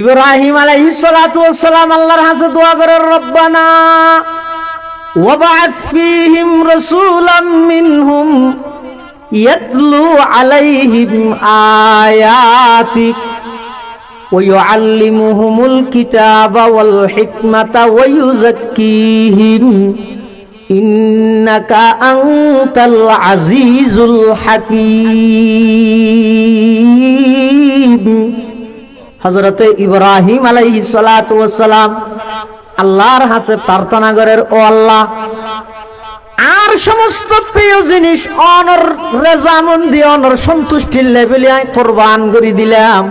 ইব্রাহিম আলাইহিস সালাতু ওয়াস সালাম আল্লাহর কাছে দোয়া করে, রব্বানা ওয়াবআথ ফীহিম রাসূলাম মিনহুম ইয়াতলু আলাইহিম আয়াতিক ওয়া ইউআল্লিমুহুমুল কিতাবা ওয়াল হিকমাতা ওয়া ইউযাক্কিহিম ইন্নাকা আনতাল আজিজুল হাকীম। হযরত ইব্রাহিম আলাইহিস সালাতু ওয়াস সালাম আল্লাহর কাছে প্রার্থনা করেন, ও আল্লাহ, আর সমস্ত প্রিয় জিনিস অনর রেজামন্দি অনর সন্তুষ্টির লেভেলে কুরবান করে দিলাম।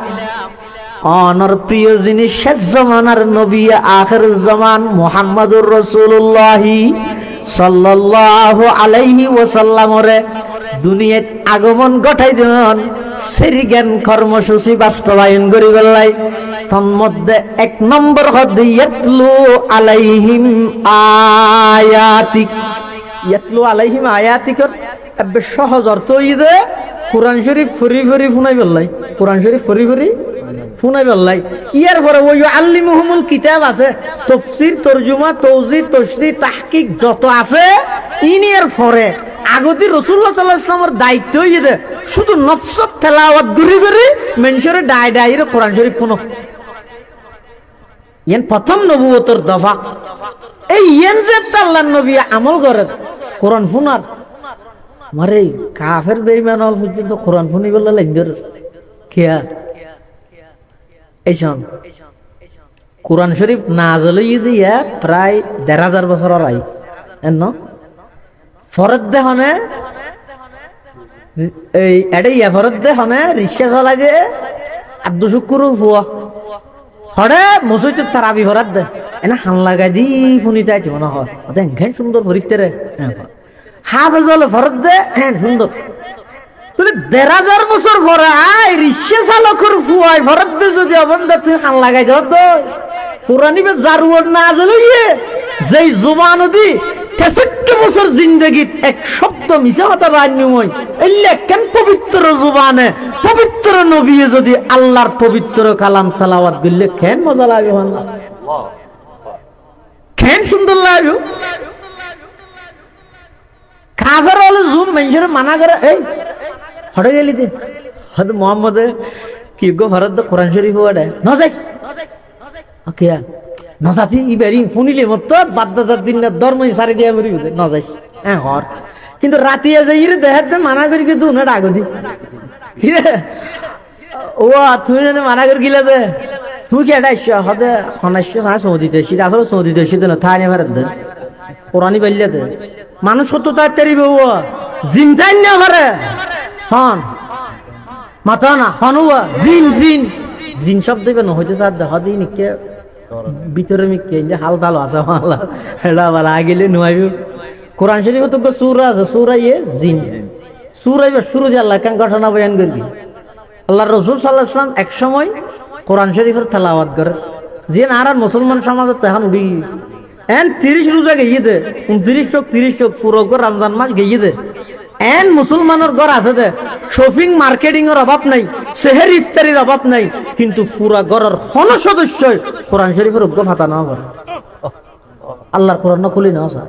অনর প্রিয় জিনিস শেষ জামানার নবী আখিরুজ জামান মুহাম্মদুর রাসূলুল্লাহ সাল্লাল্লাহু আলাইহি ওয়াসাল্লামরে দুনিয়াত আগমন ঘটাই দেন, সেরিজ্ঞান কর্মসূচি বাস্তবায়ন করি বললাই। তন্মধ্যে এক নম্বর হদ্দে ইয়াতলু আলাইহিম আয়াতিক। ইয়াতলু আলাইহিম আয়াতিক এবে সহজ অর্থ ইদে কোরআন শরীফ ফরি ফরি ফুনাই বললাই, কোরআন শরীফ ফরি ফরি ফুনাই বললাই। ইয়ার পরে ওই আল্লিমুহুমুল কিতাব আছে, তাফসীর, তরজমা, তাওজীহ, তাশরীহ, তাহকিক যত আছে ইনির পরে আগতি রাসূলুল্লাহ সাল্লাল্লাহু আলাইহি ওয়াসাল্লামের দায়িত্ব ইদে শুধু নফসত তেলাওয়াত করি করি মানুষের ডাই ডাইরে কোরআন শরীফ ফুনো। ইয়ান প্রথম নবুয়তের দফা। এই ইয়ান যে আল্লাহর নবী আমল করে কোরআন ফুনার মারে কাফের বেঈমান হল পর্যন্ত কোরআন ফুনি বললে লাগদের খেয়া। এইসব কোরআন শরীফ নাযিল হইয়া প্রায় ১৫০০ বছর আই এন ফরদ দেহনে এই এডে ইয়া ফরদ দেহনে রিকশা চলাই দে আব্দু শুকুরু ফুয়া হড়ে মসজিদে তারাবি ফরদ দে এনা হান লাগাই দি ফুনিতে আইছে মনে হয় দেন ঘেন সুন্দর পরিতে রে হাফেজ হল ফরদ দে হ্যাঁ সুন্দর। তুই ১৫০০ বছর পরে আই রিকশা চালকের ফুয়াই ফরদ দে যদি অবন্ধা তুই হান লাগাই দাও তো কোরআনিবে জারুয়ার নাযিল হইয়ে যেই জুবান দি ৬৩ বছর জিন্দেগিত এক শব্দ মিছা কথা বান্যু মই এলে কেন পবিত্র জুবানে পবিত্র নবী যদি আল্লাহর পবিত্র কালাম তেলাওয়াত করলে কেন মজা লাগে, কেন সুন্দর লাগে। কাফের হলে জুম মানুষের মানা করে এই হটে গেলি দে হয়তো মোহাম্মদে কি গো ভারত কোরআন শরীফ ওয়াডে নজাই ওকে নজাতি ইবেরি শুনিলে মত বাদদাদার দিন ধর্মই সারি দিয়া বলি নজাইস হ্যাঁ হর কিন্তু রাতিয়া যাই রে দেহাতে মানা করি কি তুই না ডাগদি ও তুই না মানা করি গিলা দে তুই কি এটা হদে হনাইছ না সৌদিতে শীত আসলে সৌদিতে শীত না থাই ভারত দে কোরআনই বললে দে মানুষ কত তাড়াতাড়ি ও জিনটাই না করে হন মাথা না হনুয়া জিন জিন জিন শব্দ দিবে না হইতে চার দেখা দিই নিকে ভিতরে মিকে যে হাল তাল আছে মালা হেডা বালা আগিলে নুয়াইবো। কোরআন শরীফে তো সূরা আছে, সূরা ইয়ে জিন সূরা ইয়ে শুরু দিয়ে আল্লাহ কেন ঘটনা বয়ান করবি। আল্লাহর রাসূল সাল্লাল্লাহু আলাইহি ওয়াসাল্লাম এক সময় কোরআন শরীফের তেলাওয়াত করে যে আর মুসলমান সমাজত তখন উড়ি এন 30 রোজা গিয়ে দে 29 চোখ পুরো রমজান মাস গিয়ে দে এন মুসলমানের ঘর আছে দে শপিং মার্কেটিং এর অভাব নাই, সেহের ইফতারির অভাব নাই, কিন্তু পুরা ঘরের কোন সদস্য কোরআন শরীফের উগ্র ফাতা না করে আল্লাহর কোরআন না খুলি না স্যার।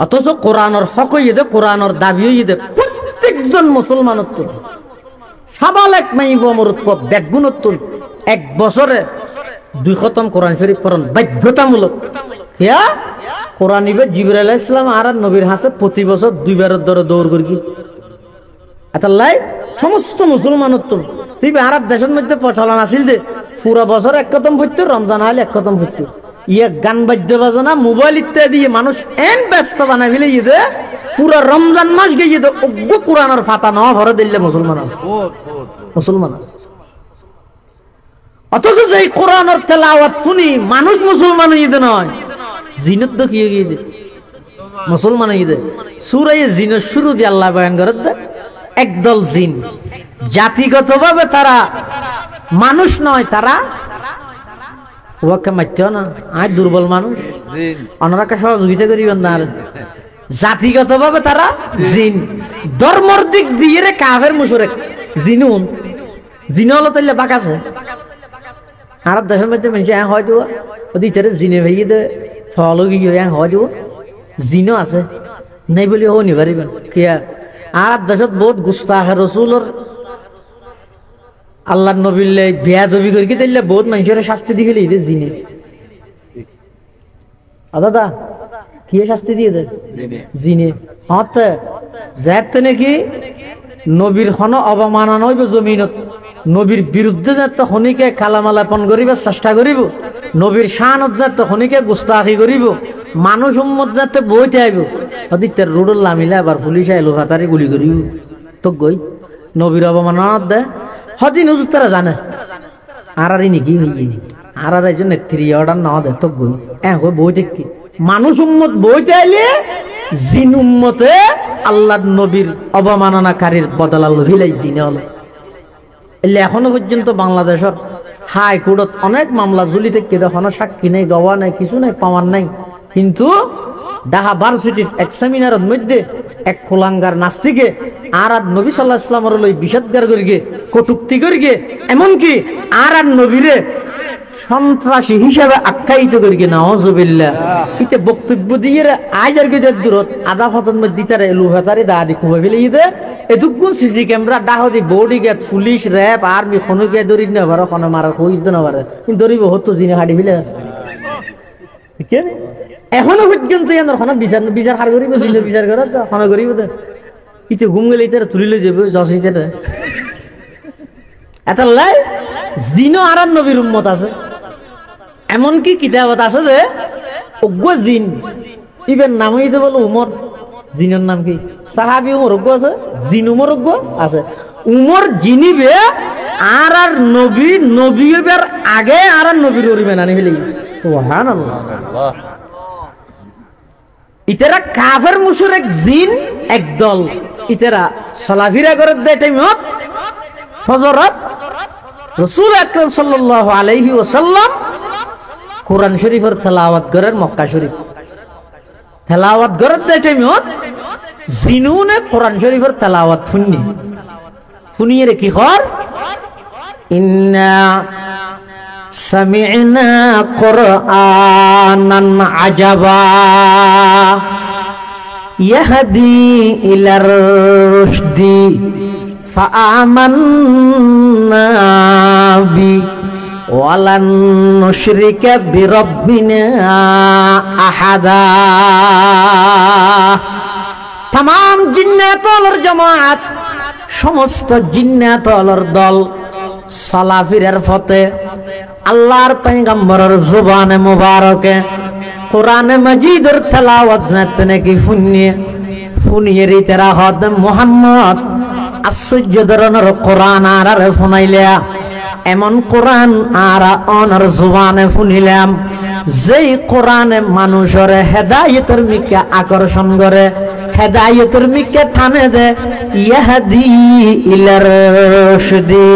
অথচ কোরআনের হক হইয়ে দে কোরআনের দাবি হইয়ে দে প্রত্যেকজন মুসলমানের তো সাবাল এক মাইব মরুৎ ব্যাগুণত্ব এক বছরে 2 খতম কোরআন শরীফ পড়ন বাধ্যতামূলক। ইয়া কোরআন নিবে জিবরাইল আলাইহিস সালাম আর নবীর হাসে প্রতি বছর 2 বারের ধরে দৌড় করি এতাল্লাই সমস্ত মুসলমানের তো তুই আরব দেশের মধ্যে প্রচলন আছিল যে পুরো বছর এক খতম হইতো, রমজান আইলে এক খতম হইতো। ইয়া গান বাদ্য বাজনা মোবাইল ইত্যাদি মানুষ এন ব্যস্ত বানাই ফেলে ইয়ে পুরো রমজান মাস গিয়ে দে অজ্ঞ কোরআনের ফাতা না ভরে দিলে মুসলমান মুসলমান। অথচ যে কোরআনের তেলাওয়াত শুনি মানুষ মুসলমান হয়ে দে নয় জিনত তো কি গিয়ে দে মুসলমান হয়ে দে। সূরা জিনের শুরু দিয়ে আল্লাহ বয়ান করে দে একদল জিন জাতিগতভাবে তারা মানুষ নয়, তারা ওকে মারতে না আজ দুর্বল মানুষ অনারাকে সহযোগিতা করিবেন না। জাতিগতভাবে তারা জিন, ধর্মর দিক দিয়ে রে কাফের মুশরিক জিনুন জিনে হলো তাইলে বাক আছে আর দেশের মধ্যে মানুষ হয় দিব ওদিকে জিনে ভেঙে দে ফল গিয়ে হয় দিব জিনও আছে নাই বলি ও নিবারিবেন কিয়া আর দেশত বহুত গুস্তাখ রসুলর আল্লাহ নবীলে বিয়া দবি করি দিলে বহুত মানুষের শাস্তি দিয়ে ফেলে দে জিনে দাদা কি শাস্তি দিয়ে দে জিনে হতে যাতে নাকি নবীর খন অবমাননা হইব জমিনত নবীর বিরুদ্ধে যাতে খনিকে কালামালাপন করিব চেষ্টা করিব নবীর শানত যাতে খনিকে গুস্তাখি করিব মানুষ উম্মত যাতে বইতে আইব ওদিকে রোডর লামিলে আবার পুলিশ আইলো হাতারি গুলি করিব তো গই নবীর অবমাননা দে হদি নজর তারা জানে আর নাকি আর একজন নেত্রী অর্ডার না দে তো গই বইতে কি মানুষ উম্মত বইতে আইলে জিন উম্মতে আল্লাহর নবীর অবমাননাকারীর বদলা লহিলাই জিনে হল এলে এখনো পর্যন্ত বাংলাদেশের হাইকোর্টত অনেক মামলা ঝুলি থেকে এখনো সাক্ষী নেই গওয়া নাই কিছু নাই পাওয়ার নাই কিন্তু ঢাকা ভার্সিটির এক সেমিনারের মধ্যে এক খোলাঙ্গার নাস্তিকে আর নবী সাল্লাল্লাহু আলাইহি ওয়াসাল্লামের লই বিষাদগার করিগে কটূক্তি করিগে এমনকি আর নবীরে সন্ত্রাসী হিসাবে আখ্যায়িত করিগে নাউযুবিল্লাহ ইতে বক্তব্য দিয়ে আইজার গেদের দূরত আধা ফতন মধ্যে দিতারে লুহাতারে দাদি খুবে ফেলে ইদে এদুগুন সিসি ক্যামেরা ডাহদি বডি গেট পুলিশ র‍্যাব আর্মি খনুকে দরি না বারো খন মারা কইদ না বারে কিন্তু দরিব হতো জিনে হাডি ফেলে ঠিক আছে এখনো পর্যন্ত এর খন বিচার হার করিব জিনে বিচার করে তো খন করিব তো ইতে ঘুম গেলে ইতে তুলিলে যাবে জসিতে এত লাই জিনও আর নবীর উম্মত আছে এমনকি কিতাবত আছে যে অজ্ঞ জিন ইবেন নাম হইতে বলো উমর জিনের নাম কি সাহাবী উমর অজ্ঞ আছে জিন উমর অজ্ঞ আছে উমর জিনিবে আর নবী নবীবের আগে আর নবীর ওরিবে নানি ফেলি সুবহানাল্লাহ ইতেরা কাফের মুশরিক জিন একদল ইতেরা সলাফিরা করে দেয় টাইমত ফজরত রাসূল আকরাম সাল্লাল্লাহু আলাইহি ওয়াসাল্লাম কোরআন শরীফের তেলাওয়াত করেন মক্কা শরীফ তেলাওয়াত করেন দেয় টাইমত জিনুনে কোরআন শরীফের তেলাওয়াত শুনিয়ে রে কি কর ইন্না সামি'না কুরআনান আজাবা ইয়াহদি ইলার রুশদি ফাআমান্না বি ওয়ালান নুশরিকা বিরাব্বিনা আহাদা तमाम জিন্নাতর জামাত সমস্ত জিন্নাতর দল সালাফিরের ফতে আল্লাহর পয়গম্বরের জবানে মুবারকে কোরআন মাজিদের তেলাওয়াত জানতে নাকি ফুনিয়ে রিতেরা হদ মুহাম্মদ আশ্চর্য ধরনের কোরআন আর শুনাইলা এমন কোরআন আর অনর জবানে শুনিলাম যেই কোরআনে মানুষের হেদায়েতের মিকে আকর্ষণ করে হেদায়েতের মিকে টানে দে ইয়াহদি ইলার রুশদি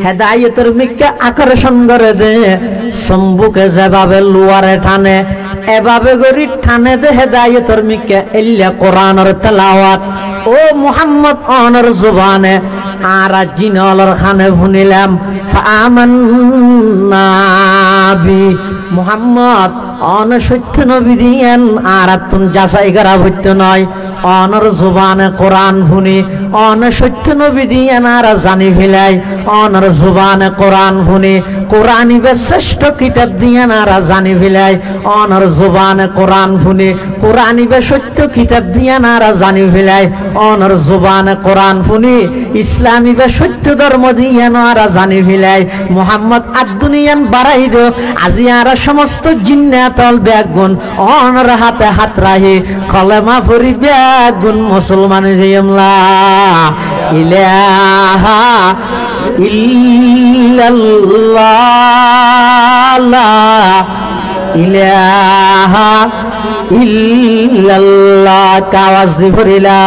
হেদায়েতের মিকে আকর্ষণ করে দে সম্বুকে যেভাবে লুয়ারে টানে এভাবে গরি টানে দে হেদায়েতের মিকে ইল্লা কোরআনের তেলাওয়াত ও মুহাম্মদ অনর জবানে আর জিনলর খানে শুনিলাম ফাআমান্না বি মুহাম্মদ অন সত্য নবী দিয়েন আর তুন যাচাই করা হইতো নয় অনর জবানে কোরআন শুনি অন সত্য নবী দিয়েন আর জানি ফেলাই অনর জবানে কোরআন শুনি কোরআনিবে শ্রেষ্ঠ কিতাব দিয়েন আর জানি ফেলাই অনর জবানে কোরআন শুনি কোরআনিবে সত্য কিতাব দিয়েন আর জানি ফেলাই অনর জবানে কোরআন শুনি ইসলামিবে সত্য ধর্ম দিয়েন আর জানি ফেলাই মুহাম্মদ আদ-দুনিয়ান বাড়াই দো আজি আর সমস্ত জিন্নাতল বেগুন অনর হাতে হাত রাহি কলেমা পড়ি বেগুন মুসলমান জিমলা ইলাহা ইল্লাল্লাহ লা ইলাহা ইল্লাল্লাহ কাওয়াজ দি পড়িলা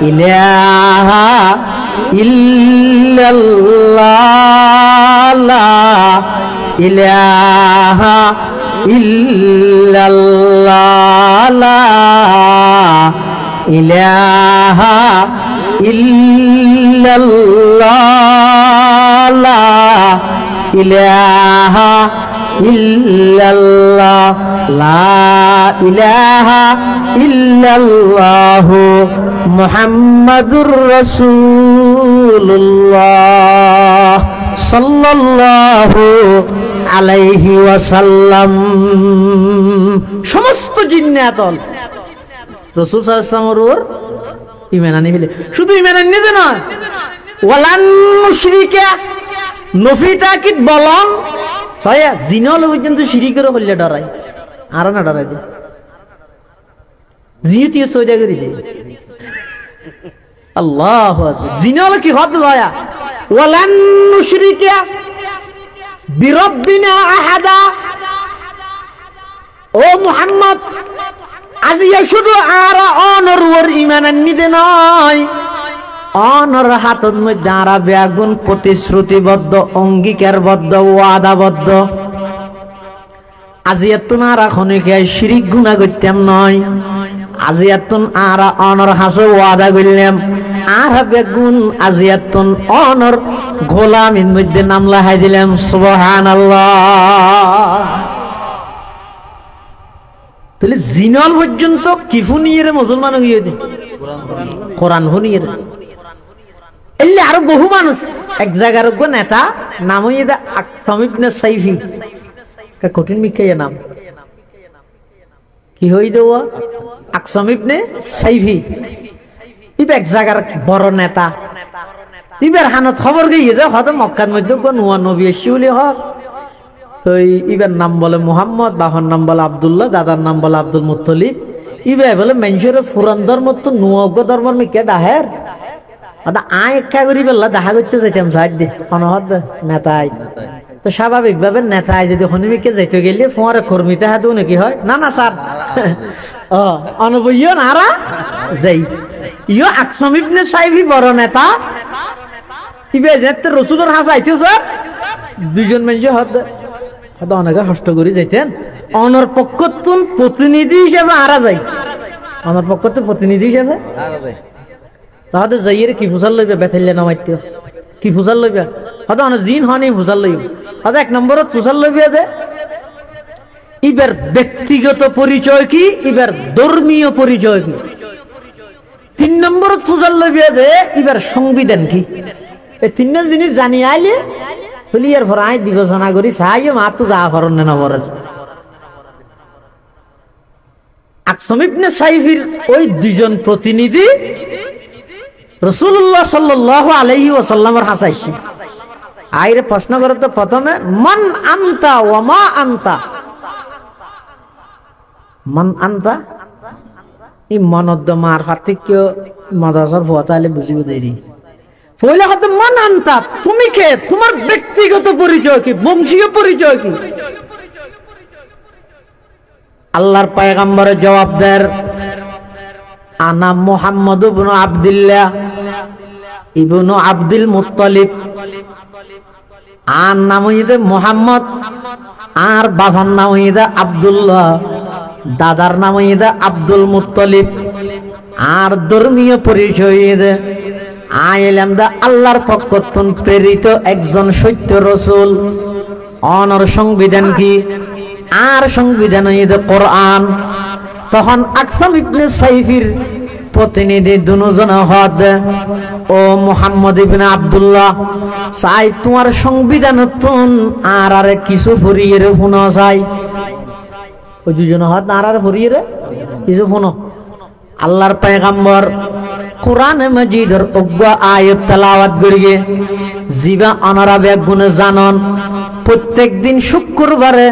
ইলাহা ইল্লাল্লাহ লা ইলাহা ইল্লাল্লাহ লা ইলাহা ইল্লাল্লাহ লা ইলাহা ইল্লাল্লাহ লা ইলাহা ইল্লাল্লাহ মুহাম্মাদুর রাসূলুল্লাহ সাল্লাল্লাহু আলাইহি ওয়াসাল্লাম। সমস্ত জিন্নাতল রাসূল সাল্লাল্লাহু আলাইহি ওয়াসাল্লামের উপর ঈমান আনি ফেলে। শুধু ঈমান আনি না নয়, ওয়ালান মুশরিকা নফি তাকিদ বলন সয়া জিনল পর্যন্ত শিরিকের হইলে ডরাই আর না ডরাই দে জিয়তি সইদা করি দে। আল্লাহু আকবার। জিনল কি হদ লয়া ওয়ালান মুশরিকা বিরাব্বিনা আহাদা। ও মুহাম্মদ আজিয়া শুধু আর অনর ওর ঈমান আনি দে নয়, অনর হাতত মধ্যে আরা বেগুন প্রতিশ্রুতিবদ্ধ অঙ্গীকারবদ্ধ ওয়াদাবদ্ধ। আজিয়াতুন আরা খনিকে শিরিক গুনাহ করতাম নয়, আজিয়াতুন আরা অনর হাসে ওয়াদা করলাম, আর বেগুন আজিয়াতুন অনর গোলামির মধ্যে নাম লাহাই দিলাম। সুবহানাল্লাহ। তাহলে জিনল পর্যন্ত কিফু নিয়ে মুসলমান হয়ে যায়, কোরআন শুনিয়ে। এলে আরো বহু মানুষ এক জায়গার নেতা নাম হয়ে দা আকসাম ইবনে সাইফি। কঠিন মিখাইয়া নাম কি হই দেওয়া আকসাম ইবনে সাইফি। ইবে এক জায়গার বড় নেতা। ইবের হানত খবর গিয়ে দে হয়তো মক্কার মধ্যে নোয়া নবী এসি হক। তো ইবের নাম বলে মুহাম্মদ, বাবার নাম বলে আব্দুল্লাহ, দাদার নাম বলে আব্দুল মুত্তালিব। ইবে বলে মানুষের পুরান ধর্ম তো নুয়গ ধর্মের মিকে ডাহের আয় একা করি বললা দেখা করতে যাইতাম সাইড দিয়ে অনহদ নেতাই। তো স্বাভাবিক ভাবে নেতাই যদি হনিমিকে যাইতে গেলে ফোয়ারে কর্মীতে হাত নাকি হয় না না স্যার অনবইয় নারা যাই। ইও আকসাম ইবনে সাইফি বড় নেতা। ইবে যেতে রসুলের হাস আইতে স্যার দুইজন মানুষ হদ অনেকে কষ্ট করে যাইতেন। অনর পক্ষতুন প্রতিনিধি হিসেবে আরা যাই, অনর পক্ষতুন প্রতিনিধি হিসেবে তাহলে যাইয়ের কি ফুসাল লইবে বেথাইলে নামাইতে কি ফুসাল লইবে হয়তো অনেক জিন হনি ফুসাল লইবে হয়তো এক নম্বরত ফুসাল লইবে যে ইবের ব্যক্তিগত পরিচয় কি, ইবের ধর্মীয় পরিচয় কি। 3 নম্বরত ফুসাল লইবে যে ইবের সংবিধান কি। এই 3 জিনিস জানি আইলে হলিয়ার পর আই বিবেচনা করি সাহায্য মাত্র যা করেন না বলেন। আকসাম ইবনে সাইফির ওই দুজন প্রতিনিধি রাসূলুল্লাহ সাল্লাল্লাহু আলাইহি ওয়াসাল্লামের হাসাইছি। আইরে প্রশ্ন করে তো প্রথমে মান আনতা ওয়া মা আনতা। মান আনতা ই মনদ্দ মার পার্থক্য মাদ্রাসার ফুয়াতালে বুঝিব দেরি। পয়লা কথা মান আনতা তুমি কে, তোমার ব্যক্তিগত পরিচয় কি, বংশীয় পরিচয় কি। আল্লাহর পয়গম্বরের জবাব দেয় আনা মুহাম্মদ ইবনে আব্দুল্লাহ ইবনে আব্দুল মুত্তালিব। আর নাম হইতে মুহাম্মদ, আর বাবার নাম হইতে আব্দুল্লাহ, দাদার নাম হইতে আব্দুল মুত্তালিব। আর ধর্মীয় পরিচয় হইতে আইলাম দা আল্লাহর পক্ষ থেকে প্রেরিত একজন সত্য রাসূল। অনর সংবিধান কি, আর সংবিধান হইতে কোরআন। তখন আকসাম ইবনে সাইফির প্রতিনিধি দুজন হদ ও মুহাম্মদ ইবনে আব্দুল্লাহ চাই তোমার সংবিধান আর আরে কিছু ফুরিয়ে শুনো চাই। ওই দুজন হদ আর আর ফুরিয়ে কিছু শুনো। আল্লাহর পয়গম্বর কোরআনে মাজিদের অজ্ঞ আয়াত তেলাওয়াত করিয়ে জিবা অনারা বেগুনে জানন প্রত্যেক দিন শুক্রবারে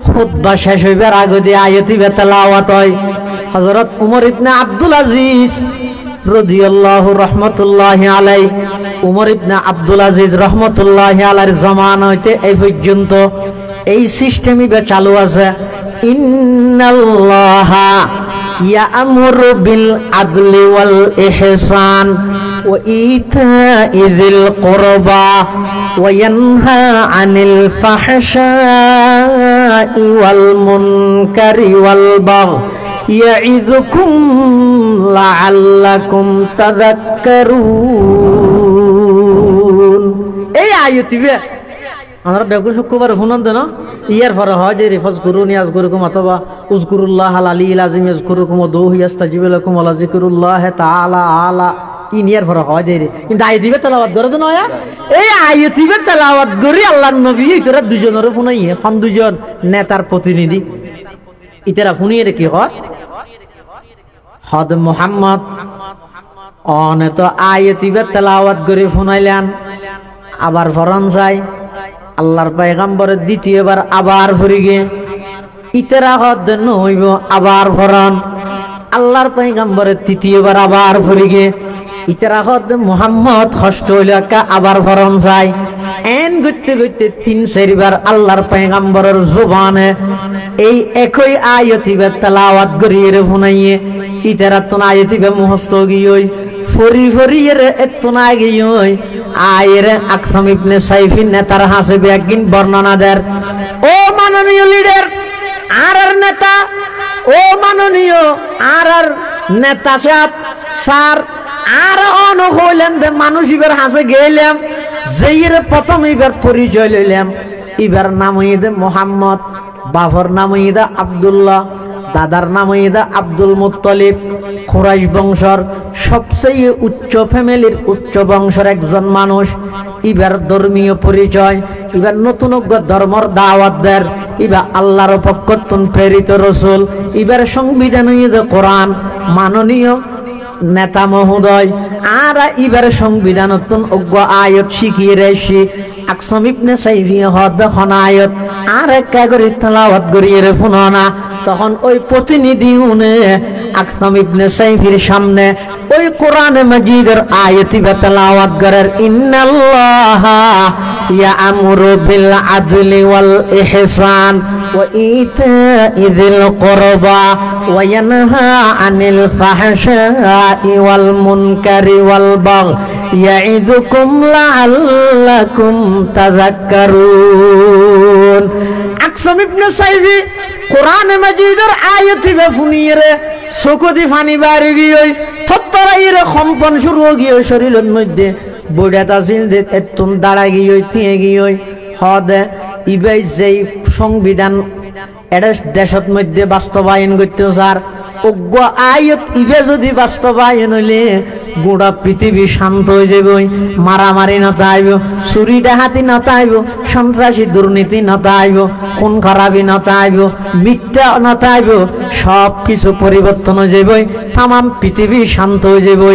খুতবা শেষ হইবার আগে দিয়ে আয়াতি তেলাওয়াত হয়। হযরত উমর ইবনে আব্দুল আজিজ রাদিয়াল্লাহু রাহমাতুল্লাহি আলাইহি, উমর ইবনে আব্দুল আজিজ রাহমাতুল্লাহি আলাইহির জামানা হইতে এই পর্যন্ত এই সিস্টেমই চালু আছে। ইন্নাল্লাহা ইয়া'মুরু বিল আদলি ওয়াল ইহসান ওয়া ইতা'i যিল কুরবা ওয়া ইয়ানহা আনিল ফাহশা'i ওয়াল মুনকারি ওয়াল বাগই ইয়াইযুকুম লাআল্লাকুম তাযাক্কারুন। এই আয়াতিবে আমরা বেগুন শুক্রবার শুনন দেন ইয়ার পরে হয় যে ফাজকুরুনি আযকুরুকুম অথবা উযকুরুল্লাহ আল আলিয়্যিল আযীম ইয়াযকুরুকুম ওয়াদউহু ইস্তাজিব লাকুম ওয়া লাযিকরুল্লাহ তাআলা আলা ইনিয়ার পরে হয় যে কিন্তু আয়াতিবে তেলাওয়াত করে দেন হয় এই আয়াতিবে তেলাওয়াত করি আল্লাহর নবী ইতরা দুজনের শুনাইয়ে কোন দুজন নেতার প্রতিনিধি ইতরা শুনিয়ে কি হয় হদ মুহাম্মদ অনে তো আয়াতিবে তেলাওয়াত করে শুনাইলেন আবার ফরন যায় আল্লাহর পয়গম্বরের দ্বিতীয়বার আবার ফরিগে ইতরা হদ নইব আবার ফরন আল্লাহর পয়গম্বরের তৃতীয়বার আবার ফরিগে ইতরা হদ মুহাম্মদ ষষ্ঠ হইলকা আবার ফরন যায় এন গইতে গইতে 3-4বার আল্লাহর পয়গম্বরের জবানে এই একই আয়াতিবে তেলাওয়াত করিয়ে শুনাইয়ে ইতরা তো আয়াতিবে মুখস্থ গিয়ই ফরি ফরি এর এতনা গিয়ই আয়ের আকসাম ইবনে সাইফিন নেতার হাসিবে একদিন বর্ণনা দেন ও মাননীয় লিডার আর নেতা ও মাননীয় আর নেতা সাহেব স্যার আর অন হইলেন যে মানুষ ইবার হাসে গেলাম যেইর প্রথম এবার পরিচয় লইলাম এবার নাম হইদে মোহাম্মদ বাবার নাম হইদে আব্দুল্লাহ দাদার নাম হইদে আব্দুল মুত্তালিব কুরাইশ বংশর সবচেয়ে উচ্চ ফ্যামিলির উচ্চ বংশের একজন মানুষ এবার ধর্মীয় পরিচয় এবার নতুন ধর্মর দাওয়াত দেয় এবার আল্লাহর পক্ষতুন প্রেরিত রাসূল এবার সংবিধান হইদে কোরআন মাননীয় নেতা মহোদয় আর এবার সংবিধানতুন অজ্ঞ আয়াত শিখিয়ে রেছি আকসাম ইবনে সাইফি হদ খন আয়াত আর একটা করে তেলাওয়াত করিয়ে শুনানা তখন ওই প্রতিনিধি উনি আকসাম ইবনে সাইফির সামনে ওই কোরআনে মাজিদের আয়াত তেলাওয়াত করেন ইন্নাল্লাহা ইয়া'মুরু বিল আদলি ওয়াল ইহসান ওয়া ইতা'i যিল কুরবা ওয়া ইয়ানহা আনিল ফাহশা'i ওয়াল মুনকারি ওয়াল বাগই ইয়া'iযুকুম লাআল্লাকুম তাযাক্কারুন। আকসাম ইবনে সাইফি কোরআনে মাজিদের আয়াত শুনিয়ে চকুদি ফানি বাড়ি গিয়ে থত্তরাইরে কম্পন শুরু গিয়ে শরীরের মধ্যে বড়াত আছিল যে এতুন দাঁড়া গিয়ে থিয়ে গিয়ে হদে ইবাই যেই সংবিধান এটা দেশের মধ্যে বাস্তবায়ন করতে স্যার অজ্ঞ আয়ত ইবে যদি বাস্তবায়ন হইলে গোটা পৃথিবী শান্ত হয়ে যাবে মারামারি নতাইব চুরি ডাহাতি নতাইব সন্ত্রাসী দুর্নীতি নতাইব খুন খারাপি নতাইব মিথ্যা নতাইব সব কিছু পরিবর্তন হয়ে যাবে তাম পৃথিবী শান্ত হয়ে যাবে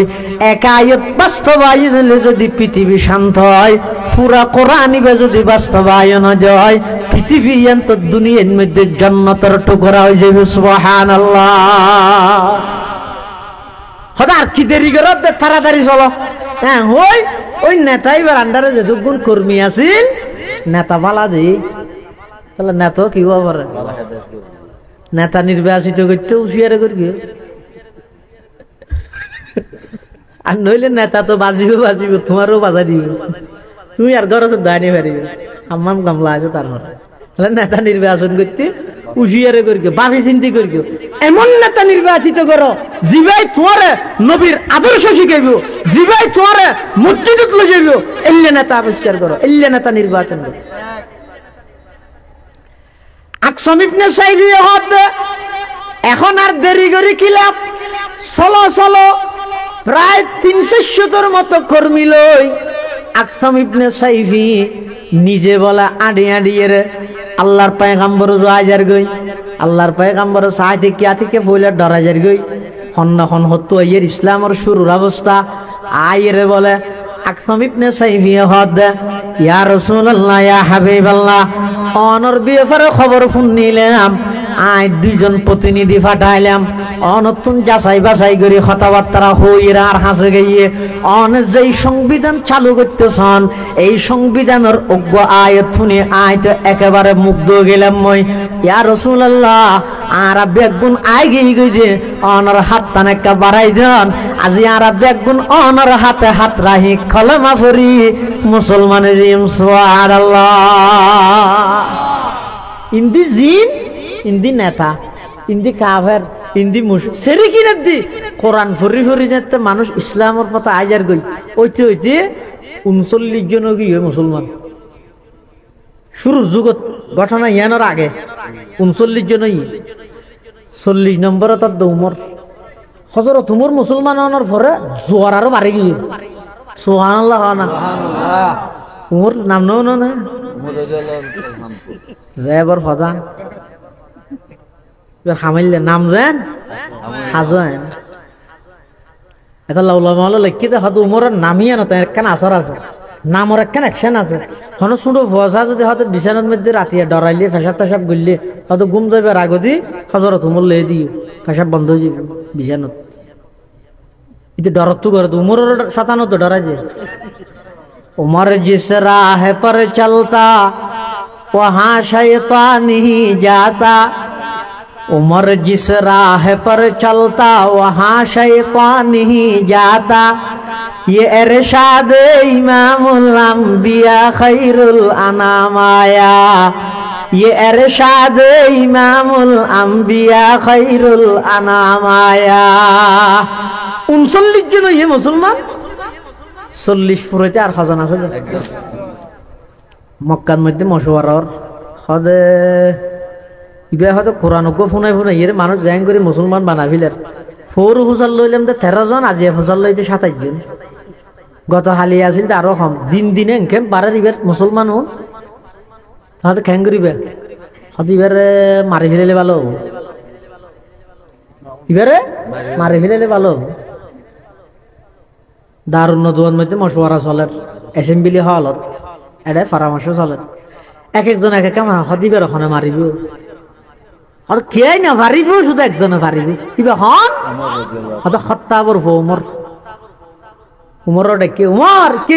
এক আয়ত বাস্তবায়ন হলে যদি পৃথিবী শান্ত হয় পুরা কোরআনিবে যদি বাস্তবায়ন হয় পৃথিবী এত দুনিয়ার মধ্যে জান্নাতের টুকরা হয়ে যাবে সুবহানাল্লাহ। হঠাৎ কি দেরি করে তাড়াতাড়ি চলো হ্যাঁ ওই ওই নেতা এবার আন্ডারে যে দুগুণ কর্মী আছিল নেতা বালা দি তাহলে নেতা কি পারে নেতা নির্বাচিত করতে হুঁশিয়ারে করবি আর নইলে নেতা তো বাজিব তোমারও বাজা দিব তুমি আর ঘরে তো দাঁড়িয়ে পারিবে আমার গামলা আছে তারপর তাহলে নেতা নির্বাচন করতে উশিয়ারে করিও ভাবি চিন্তি করিও এমন নেতা নির্বাচিত করো জিবাই তোমার নবীর আদর্শ শিখাইব জিবাই তোমার মসজিদত লই যাইব এল্লে নেতা আবিষ্কার করো এল্লে নেতা নির্বাচন করো। আকসাম ইবনে সাইফি হদ এখন আর দেরি করে কি লাভ চলো চলো প্রায় 300-400 মতো কর্মী লই আকসাম ইবনে সাইফি নিজে বলা আড়ি আড়িয়ে আল্লাহর পয়গম্বর হাজার গই আল্লাহর পয়গম্বর সাই থেকে ফইলে ডরাজার গই হন হতো এর ইসলামের শুরুর অবস্থা আইরে বলে আকসাম ইবনে সাইফি হদ ইয়া রাসূলুল্লাহ ইয়া হাবিবাল্লাহ অনর বিফারে খবর শুনিলাম আই দুইজন প্রতিনিধি পাঠাইলাম অনতুন যাচাই বাছাই করে কথাবার্তা হইরা আর হাসে গিয়ে অন যেই সংবিধান চালু করতেছন এই সংবিধানের অজ্ঞ আয়াত শুনে আই তো একেবারে মুগ্ধ গেলাম মই ইয়া রাসূলুল্লাহ আর বেগুন আই গই যে অনর হাত টান একটা বাড়াই দেন আজি আর বেগুন অনর হাতে হাত রাহি কলমা পড়ি মুসলমানে জিম সুবহানাল্লাহ। ইন্দি জিন ইন্দি নেতা ইন্দি কাফের হিন্দি সেরি কিনে দি কোরআন ফরি ফরি যেতে মানুষ ইসলামের পথে আইজার গই ওইতে হইতে 39 জন গিয়ে মুসলমান শুরুর যুগত ঘটনা ইয়ানোর আগে 39 জন 40 নম্বরে তার উমর হজরত উমর মুসলমান হওয়ার পরে জোয়ার আরো বাড়ি গিয়ে সুবহানাল্লাহ না উমর নাম না রেবর প্রধান হামাইলে নাম যেন হাজেন এটা লাউলামা লিখি দে হয়তো উমরের নামই আনো তাই একখান আসর আছে নামর একখান অ্যাকশন আছে হনো শুধু ভসা যদি হয়তো বিছানার মধ্যে রাতিয়ে ডরাইলে ফেসাব টাসাব গললে হয়তো ঘুম যাবে আগদি হজরত উমর লে দিও ফেসাব বন্ধ হয়ে যাবে বিছানত इधर डरत तो कर उमर शतानो तो डरा जे उमर जिस राह पर चलता वहाँ शैतान नहीं जाता उमर जिस राह पर चलता वहाँ शैतान नहीं जाता ये इरशाद इमामुल अंबिया खैरुल अनाम आया ये इरशाद इमामुल अंबिया खैरुल अनाम आया 39 জন ইয়ে মুসলমান 40 ফুরাইতে আর হাজান আছে মক্কার মধ্যে মশওয়ারার হদে ইবে হয়তো কোরআন গো ফুনাই ফুনাই এর মানুষ জাইন করে মুসলমান বানাইলের ফোর হুজাল লইলাম তো 13 জন আজি হুজাল লইতে 27 জন গত হালি আছিল আরো কম দিন দিনে এনকে বারের ইবের মুসলমান হন তাহলে কেন করিবে হদ ইবারে মারি ফেলে ভালো ইবারে মারি ফেলে ভালো দারুন নদুয়ার মধ্যে মশওয়ারা চলে অ্যাসেম্বলি হলত এটা পরামর্শ চলে এক একজন এক এক হদিবের ওখানে মারিব আর কে না পারিব শুধু একজনে পারিব কিবা হন হয়তো খত্তাবর উমর উমর ডেকে উমর কে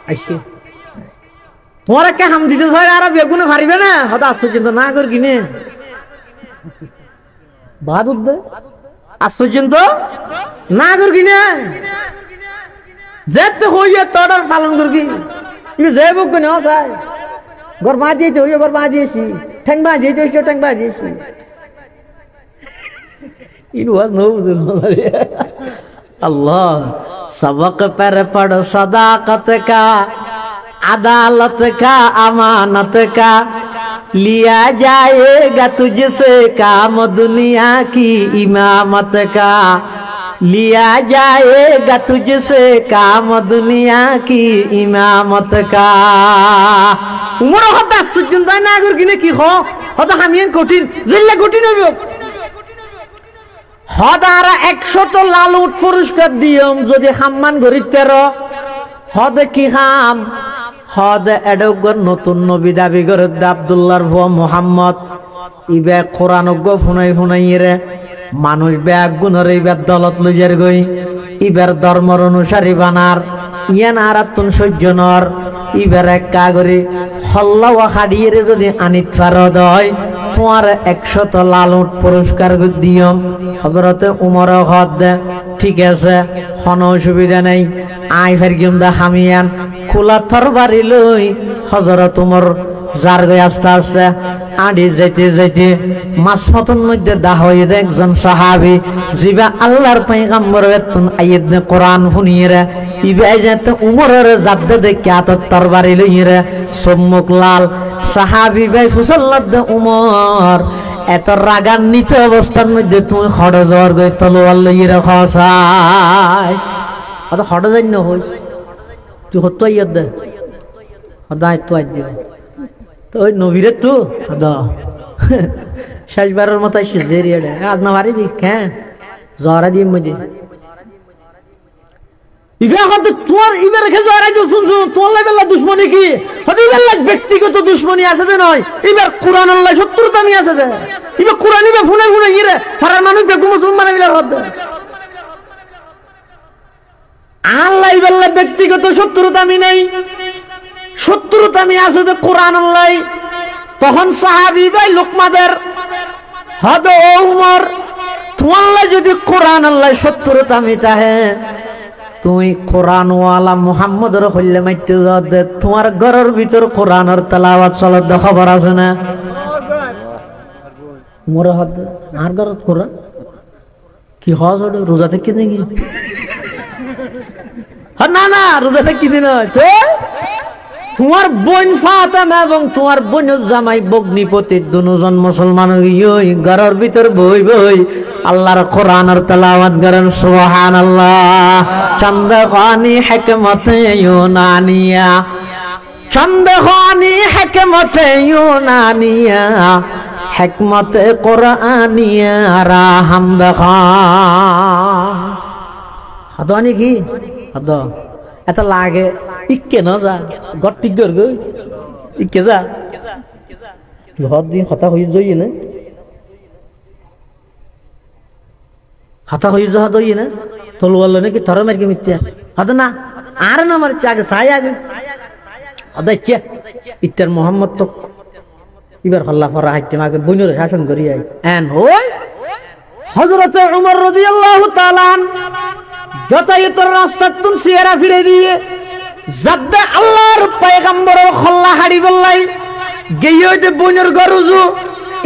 আইসে তোমার কে হাম দিতে চাই আর বেগুনে পারিবে না হয়তো আশ্চর্য না কর কিনে বাহাদুর দে আশ্চর্য না কর কিনে যেতে হইয়া তোর পালন করবি ইবে যে বুক না চাই ঘর মা দিয়েছে হইয়া ঘর মা দিয়েছি ঠ্যাং মা দিয়েছে ঠ্যাং মা দিয়েছি ইন ওয়াজ নো अल्लाह सबक पर पढ़ सदाकत का अदालत का अमानत का लिया जाएगा तुझसे काम दुनिया की इमामत का लिया जाएगा तुझसे काम दुनिया की इमामत का उमर হতা সুজুন্দা নাগর কিনে কি হ হতা হামিয়ান কঠিন জিল্লা কঠিন হবে হদারা 100 লাল উট পুরস্কার দিয়ম যদি হাম্মান গরিতের হদে কি হাম হদে এডগর নতুন নবী দাবি করে আব্দুল্লাহর ভুয়া মুহাম্মদ ইবে কোরআন গো ফুনাই ফুনাই রে মানুষ ব্যাগ গুণরে ইবার দলত লইজার গই ইবার ধর্মর অনুসারী বানার ইয়ান আরাতুন সজ্জনর ইবার এক কাগরি হল্লা ওয়া হাডিয়ে যদি আনিত ফারদ হয় তোমার 100 লাল উট পুরস্কার দিয়ম হযরতে উমর হদ ঠিক আছে কোনো অসুবিধা নাই আই ফেরগিম দা হামিয়ান খোলা তরবারি লই হযরত উমর যার গে আস্তে আস্তে আডি যেতে যেতে মাসফতন মধ্যে দাহ হয়ে একজন সাহাবী জিবা আল্লাহর পয়গম্বর এতন আয়াত কোরআন ফুনিরে ইবে যেতে উমরের জাদ্দে দেখে আত তরবারি লইরে সম্মুখ লাল সাহাবী ভাই ফুসল্লাদ উমর এত রাগান্বিত অবস্থার মধ্যে তুমি খড় জোর গই তলোয়ার লইরে খসাই অত খড় জান্য হই তুই হতো আয়াত দে হদায় তো আজ দিবে তো ওই নবীরে তো হদা শেষবারের মতো জেরিয়াডে আজ না পারিবি কেন জরা দিয়ে মধ্যে ইবে হতে তোর ইবে রেখে জরা দিও শুন তোর লেভেল দুশমনি কি হতে ইবে ব্যক্তিগত দুশমনি আছে দে নয় ইবে কোরআন আল্লাহ শত্রুতা নি আছে দে ইবে কোরআন ইবে ফুনে ফুনে ইরে সারা মানুষ বেগু মুসলমান ইবে হতে আল্লাহ ইবে ব্যক্তিগত শত্রুতা আমি নাই শত্রুতা আমি আছে দে কোরআন আল্লাহ তখন সাহাবী ভাই লোকমাদের হদ ওমর তোমাল্লা যদি কোরআন আল্লাহ শত্রুতা আমি তাহে তুই কোরআন ওয়ালা মুহাম্মদের হইলে মাইতে দে তোমার ঘরের ভিতর কোরআনের তেলাওয়াত চলত খবর আছে না মোর হদ আর ঘরত কোরআন কি হজ ওটা রোজা থেকে নাকি? না না, রোজা থেকে কি দিন হয়? তোমার বোন ফাতেমা এবং তোমার বোন জামাই বগ্নিপতি দুজন মুসলমান ঘরের ভিতর বই বই আল্লাহর কোরআনের তেলাওয়াত করেন। সুবহানাল্লাহ। চন্দ্রখানি হিকমতে ইউনানিয়া, চন্দ্রখানি হিকমতে ইউনানিয়া, হিকমতে কোরআনিয়া রাহাম দেখা। হাদানি কি হাদ এটা লাগে ইকে না যা গট্টি গর গই ইকে যা হদ দিন কথা হই জই না হাতা হই যা দই না তলওয়াল নাকি থর মারকে মিথ্যা হাদ না আর না মার আগে সাই আগে আদাইছে ইত্তার মোহাম্মদ তো এবার আল্লাহ ফর হাইতে মাকে বইনের শাসন করি আই এন হই হযরত ওমর রাদিয়াল্লাহু তাআলা যতায়তর রাস্তা তুম সিয়ারা ফিরে দিয়ে জাদ্দা আল্লাহর পয়গম্বরের খল্লা হাড়ি বললাই গেইও যে বইনের গরুজু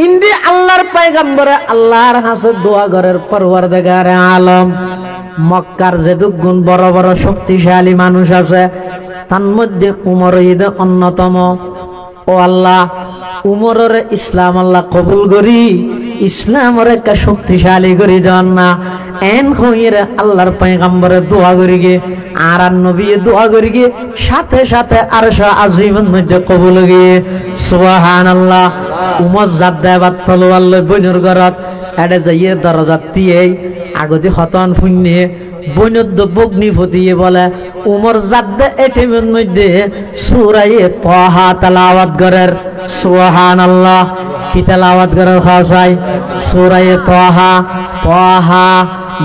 ইন্দি আল্লাহর পয়গম্বরে আল্লাহর হাসে দোয়া ঘরের পরওয়ারদিগার আলম মক্কার যে দুগুণ বড় বড় শক্তিশালী মানুষ আছে তার মধ্যে উমর ঈদ অন্যতম। ও আল্লাহ, উমরের ইসলাম আল্লাহ কবুল করি, ইসলামের একটা শক্তিশালী করি দেন না। এন হইরে আল্লাহর পয়গম্বরে দোয়া করি গে আর নবী দোয়া করি গে সাথে সাথে আরশ আজিমের মধ্যে কবুল গিয়ে সুবহানাল্লাহ। উমর জাদ্দা বাতল আল্লাহ বইনের ঘরত এডে যাইয়ে দরজাত দিয়ে আগতে হতন ফুন্নে বৈনদ্য বগ্নি ফতিয়ে বলে উমর জাদ্দা এটিমের মধ্যে সূরা তাহা তেলাওয়াত করেন। সুবহানাল্লাহ। কি তেলাওয়াত করার খাসাই সূরা তাহা। তাহা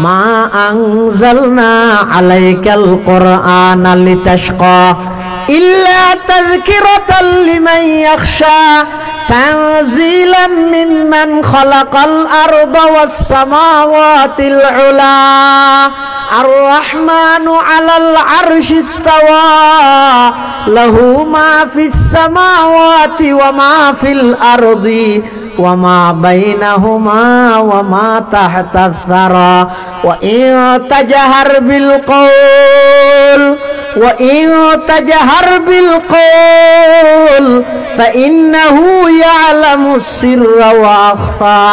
মা আনজালনা আলাইকাল কুরআনা লিতাশকা ইল্লা তাযকিরাতাল লিমান ইয়াখশা তানজিলাম মিম্মান খালাকাল আরদা ওয়াস সামাওয়াতিল উলা আর রহমানু আলাল আরশি ইসতাওয়া লাহু মা ফিস সামাওয়াতি ওয়া মা ফিল আরদি ওয়া মা বাইনাহুমা ওয়া মা তাহতাস সারা ওয়া ইন তাজহার বিল কওল وإن تجهر بالقول فإنه يعلم السر وأخفى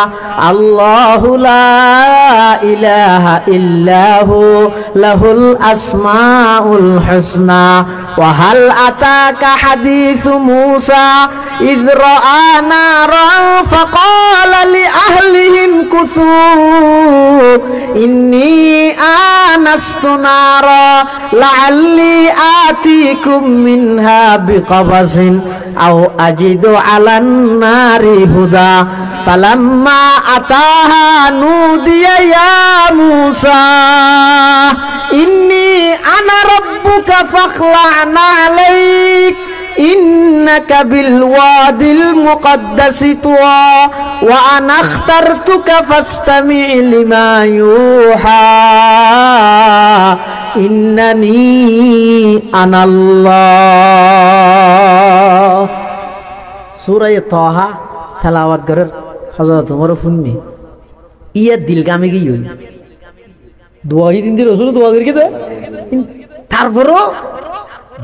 الله لا إله إلا هو له الأسماء الحسنى وهل أتاك حديث موسى إذ رأى نارا فقال لأهلهم كثوا إني آنست نارا لعلي آتيكم منها بقبس أو أجد على النار هدى فلما أتاها نودي يا موسى إني أنا ربك فاخلع عليك إنك بالوادي المقدس طوى وأنا اخترتك فاستمع لما يوحى إنني أنا الله سورة طه تلاوت করার হযরত ওমর ফুন্নি ইয়া দিলগামে গিয়ে দোয়া দিন দি রাসূল দোয়া করি কে তারপরও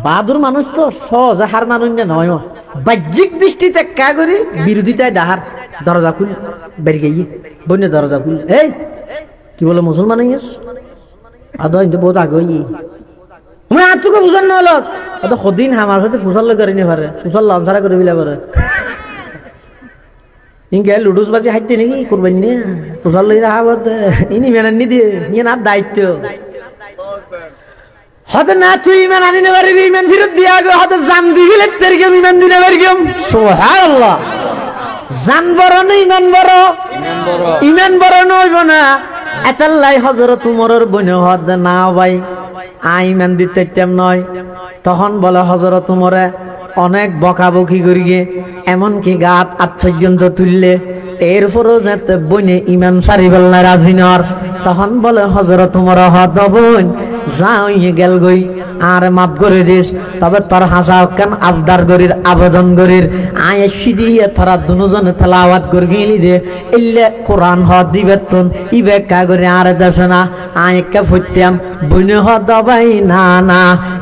বাহাদুর মানুষ তো সহজে হার মানুষ না নয় বাহ্যিক দৃষ্টিতে কা করি বিরোধিতায় দাহার দরজা খুল বেরিয়ে গিয়ে বন্য দরজা খুল এই কি বলে মুসলমান হইস আদা কিন্তু বহুত আগে মই আতুকে বুঝান না হলো আদা কদিন আমার সাথে ফুসল করে নি পারে ফুসল লামসারা করে বিলা পারে ইনকে লুডুস বাজি হাইতে নাকি করবেন না ফুসল লই রাহাবত ইনি মেনানি দিয়ে ইয়ে না দায়িত্ব হতে না তুই ইমান আনি না পারবি ইমান ফিরত দিয়া গো হতে জান দিবিলে তেরকে ইমান দিনা পারগম সুবহানাল্লাহ। জান বড় না ইমান বড় ইমান বড় নইব না এতাল্লাই হযরত উমরের বনে হদ না ভাই আই ইমান দিতে তেম নয়। তখন বলে হযরত উমরে অনেক বকাবকি করিয়ে এমন কি গাত আত্মযন্ত তুললে এরপরও যাতে বনে ইমান সারিবেল না রাজি নর। তখন বলে হযরত উমর হদ বোন যাও গেল গই আর মাফ করে দিস তবে তোর হাসা কান আবদার গরির আবেদন গরির আয় সিদিয়ে তোরা দুজনে তেলাওয়াত গরগিলি দে ইল্লে কোরআন হ দিবেতন ইবে কা করে আর দেশ না আয় কা ফুত্যাম বুনে হ দবাই না না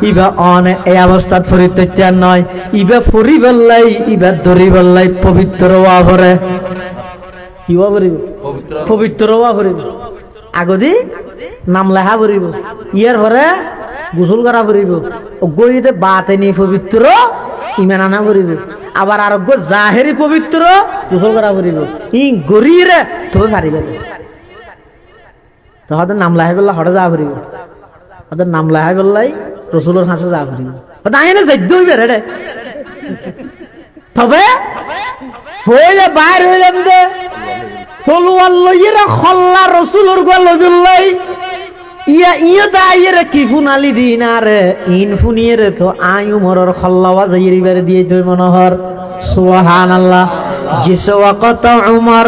ইবে অন এই অবস্থা ফরিতেন নয় ইবে ফুরি বললাই ইবে দরি বললাই পবিত্র ওয়া ভরে কি ওয়া ভরিব পবিত্র ওয়া ভরিব আগদি নাম লেখা ভরিব ইয়ার ভরে গোসল করা ভরিব গইতে বাতেনি পবিত্র ইমান আনা ভরিব আবার আর গো জাহেরি পবিত্র গোসল করা ভরিব ই গরিরে তো পারিবে তো হয়তো নাম লেখাই বললা হঠাৎ যা ভরিব হয়তো নাম লেখাই বললাই রসুলের হাসে যা ভরিব হয়তো আইনে যাইতে হইবে রে তবে হইলে বাইর হইলাম দে তলোয়ার লইরা খল্লা রসুলের গো লবিল্লাই ইয়া ইয়া দাইরে কি ফুনালি দিনারে ইন ফুনিরে তো আয়ু মরর খল্লাওয়া যাইরিবারে দিয়ে তুই মনোহর সুবহানাল্লাহ জিস ওয়াক্ত উমর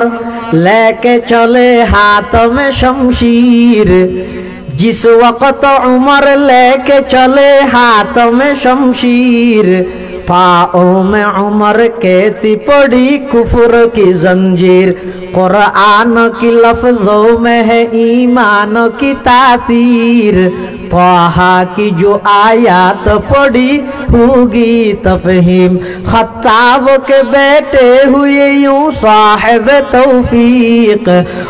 लेके चले हाथ में शमशीर जिस वक्त उमर लेके चले हाथ में शमशीर पाओं में उमर कहती पड़ी कुफर की जंजीर कुरान की लफ्जों में है ईमान की तासीर तोहा की जो आयात पड़ी होगी तफहीम खत्ताब के बेटे हुए यूं साहिब तौफीक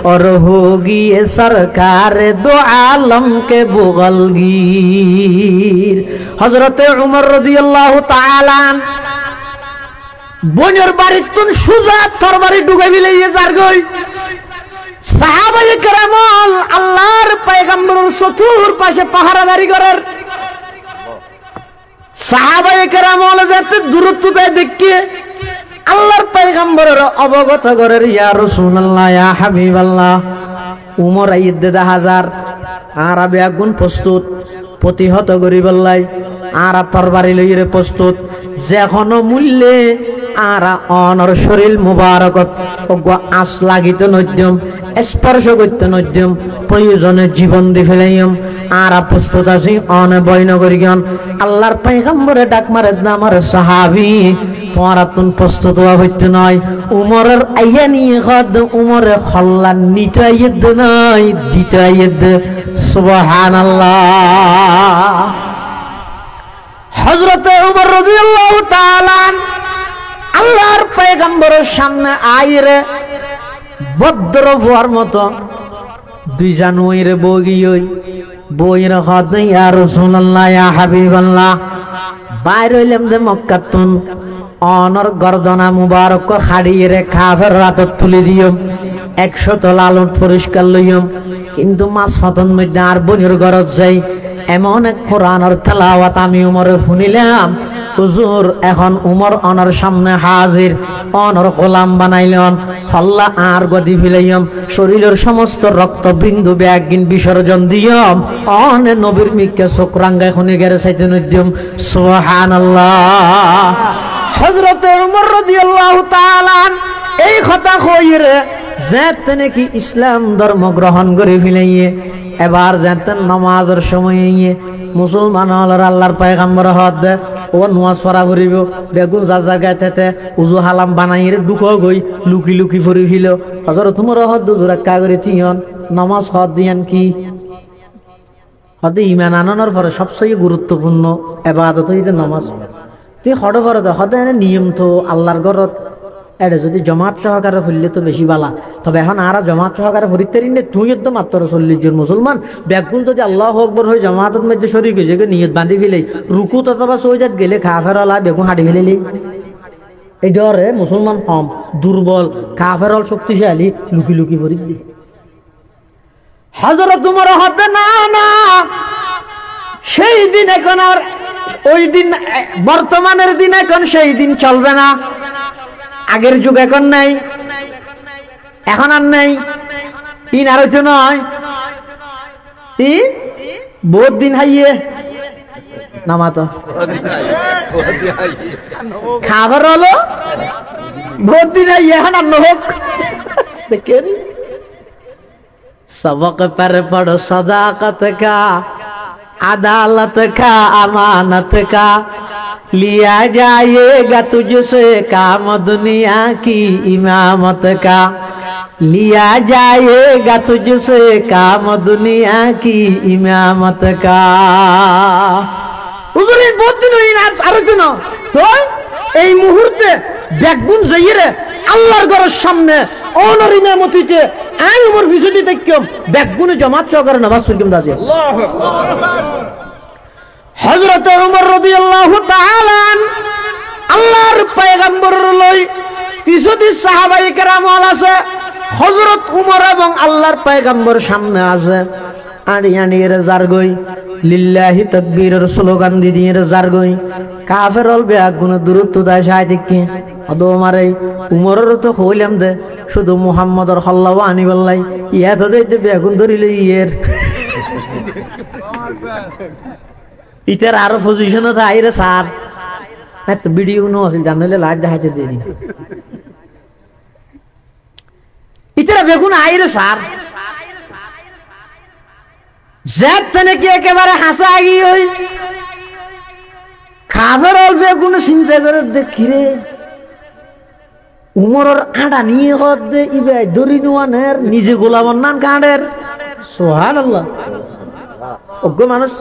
और होगी ये सरकार दो आलम के बुगलगीर हजरत उमर रज़ियल्लाहु ताआला बोनर बारी तुन सुजा तरबारी डुगाई बिलाइए जार गई সাহাবায়ে কেরামল আল্লাহর পয়গম্বরের চতুর পাশে পাহারাদারি করার সাহাবায়ে কেরামল যাতে দূরত্বতে দেখে আল্লাহর পয়গম্বরের অবগত করার ইয়া রাসূলুল্লাহ ইয়া হাবিবাল্লাহ উমর আইয়দা হাজার আরবে আগুন প্রস্তুত প্রতিহত করিবল্লাই আর তরবারি লইরে প্রস্তুত যেখন মূল্যে আর অনর শরীর মুবারকত আস লাগিত নদ্যম স্পর্শ করতে নদ্যম প্রয়োজনে জীবন দি ফেলাইম আর প্রস্তুত আছি অন বৈন করিগন আল্লাহর পয়গম্বরে ডাক মারে আমার সাহাবী তোমারা তুন প্রস্তুত হইতে নয় উমরের আইয়া নিয়ে খদ উমরে খল্লা নিতে আইয়দ নয় দিতে আইয়দ সুবহানাল্লাহ হযরত উমর রাদিয়াল্লাহু তাআলা আল্লাহর পয়গম্বরের সামনে আইরে বদ্র হওয়ার মতো দুই জানুয়ারির বগিয়ই বইয়ের খদ ইয়া রাসূলুল্লাহ ইয়া হাবিবাল্লাহ বাইর হইলাম যে মক্কাতুন অনর গর্দনা মুবারক হাড়িয়ে কাফের রাতত তুলে দিও 100 লালন পরিষ্কার লইম কিন্তু মাস ফতন মধ্যে আর বনির গরজ যাই এমন এক কোরআনের তেলাওয়াত আমি উমরে শুনিলাম হুজুর এখন উমর অনর সামনে হাজির অনর গোলাম বানাইলেন হল্লা আর গদি ফিলাইম শরীরের সমস্ত রক্তবিন্দু ব্যাগিন বিসর্জন দিয়ম অনে নবীর মিকে চোখরাঙ্গায় খুনি গেরে চাইতে নদ্যম সুবহানাল্লাহ হযরত উমর রাদিয়াল্লাহু তাআলা এই কথা কইরে যেতে নাকি ইসলাম ধর্ম গ্রহণ করে ফেলাইয়ে এবার যেতে নামাজের সময় মুসলমান হলার আল্লাহর পয়গম্বর হদ ও নামাজ পড়া করিব বেগুন যার জায়গায় তেতে উজু হালাম বানাইরে দুখো গই লুকি লুকি পড়ি ফিল হযরত উমর হদ দুজুরা কা করে তিয়ন নামাজ হদ দিয়ান কি হদ ঈমান আনানোর পরে সবচেয়ে গুরুত্বপূর্ণ ইবাদত হইতে নামাজ তুই হড করে হদ নিয়ম তো আল্লাহর ঘরত এটা যদি জমাত সহকারে ফুললে তো বেশি বালা তবে এখন আর জমাত সহকারে ফুরিতে নে তুই তো মাত্র 40 জন মুসলমান ব্যাগুন যদি আল্লাহু আকবার হয়ে জমাতের মধ্যে শরীক হয়ে যায় নিয়ত বাঁধি ফেলেই রুকুত অথবা সজদাত গেলে কাফেরওয়ালা বেগুন হাঁটি ফেলেলি এই ডরে মুসলমান কম দুর্বল কাফেরওয়াল শক্তিশালী লুকি লুকি ফরিদ দি হযরত উমর হতে না না সেই দিন এখন আর ওই দিন বর্তমানের দিন এখন সেই দিন চলবে না আগের যুগ এখন নাই এখন আর নাই তিন আর হইতো নয় তিন বহুত দিন হাইয়ে নামাতো খাবার হলো বহুত দিন হাইয়ে এখন আর নহক দেখেন सबक पर पढ़ो सदाकत का अदालत का अमानत का लिया जाएगा तुझसे काम दुनिया की इमामत का लिया जाएगा तुझसे काम दुनिया की इमामत का হুজুর এই বহুত দিন হই না আলোচনা তো এই মুহূর্তে ব্যাগুন যাইরে আল্লাহর ঘরের সামনে অনর ইমামতিতে আই উমর বিজলি দেখম ব্যাগুনে জামাত সহকারে নামাজ পড়িম দাজি আল্লাহু আকবার হযরত ওমর রাদিয়াল্লাহু তাআলা আল্লাহর পয়গম্বর লই কিছুটি সাহাবায়ে কেরাম আছে হযরত ওমর এবং আল্লাহর পয়গম্বর সামনে আছে আড়িয়ানির জারগই লিল্লাহি তাকবীরের স্লোগান দিয়ে জারগই কাফের হল বেগুন দূরত্ব দায় সাই দেখি অদ মারে উমরের তো হইলাম দে শুধু মুহাম্মদর সাল্লাল্লাহু আনি বললাই ইয়া তো দে বেগুন ধরিলে ইয়ের ইতার আরো পজিশন তো আইরে স্যার এত ভিডিও নো আছে জানলে লাইভ দেখাইতে দেনি ইতার বেগুন আইরে স্যার জেদ তনে কি একেবারে হাসা আগি হই খাবার অল্পে কোনো চিন্তা করে দেখি রে উমরের আটা নিয়ে হদ দে ইবে দড়ি নোয়ানের নিজে গোলামর নান কাঁডের সুবহানাল্লাহ অজ্ঞ মানুষ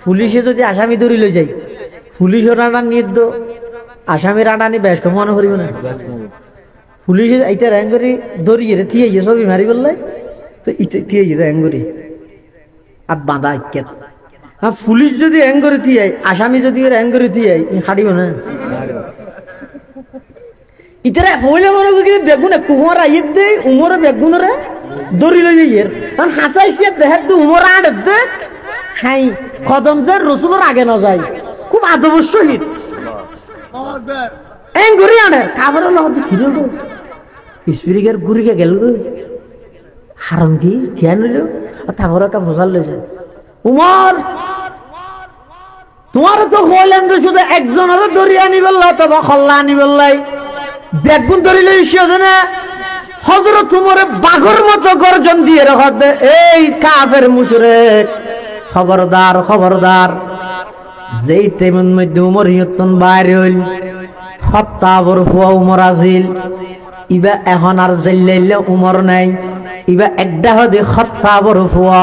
পুলিশে যদি আসামি ধরি লই যায় পুলিশের আটা নিয়ে দো আসামির আটা নি বেশ মনে করিব না পুলিশে এইটা র্যাঙ্গরি ধরিয়ে রে থিয়ে সবই মারি বললে তো ইতে থিয়ে র্যাঙ্গরি আর বাঁধা ইকেত হ্যাঁ পুলিশ যদি অ্যাঙ্গরে দিয়ে আসামি যদি অ্যাঙ্গরে দিয়ে হাঁটিব না ইতারা পয়লা মনে করি বেগুন কুমার আইয়ের দে উমরে বেগুনরে দড়ি লই যাইয়ের কারণ হাসাই সে দেহের দে উমর আড়ে দে হাই কদম যে রসুলের আগে না যায় খুব আদবর সহিত অ্যাঙ্গরে আড়ে খাবারের লগত খিরল স্পিরিকের গুড়িকে গেল হারাম কি খেয়াল নিল ঠাকুর একটা ফসল লইছে উমর তোমার তো হইলেন তো শুধু একজনের দড়ি আনি বললা তবে খল্লা আনি বললাই বেগুন দড়ি লইছে না হযরত উমরে বাঘর মতো গর্জন দিয়ে রাখা দে এই কাফের মুশরিক খবরদার খবরদার যেই তেমন মধ্যে উমর হিয়তন বাইরে হইল খত্তাবর ফুয়া উমর আজিল ইবা এখন আর জেল্লাইলে উমর নাই ইবা একটা হদি খত্তাবর ফুয়া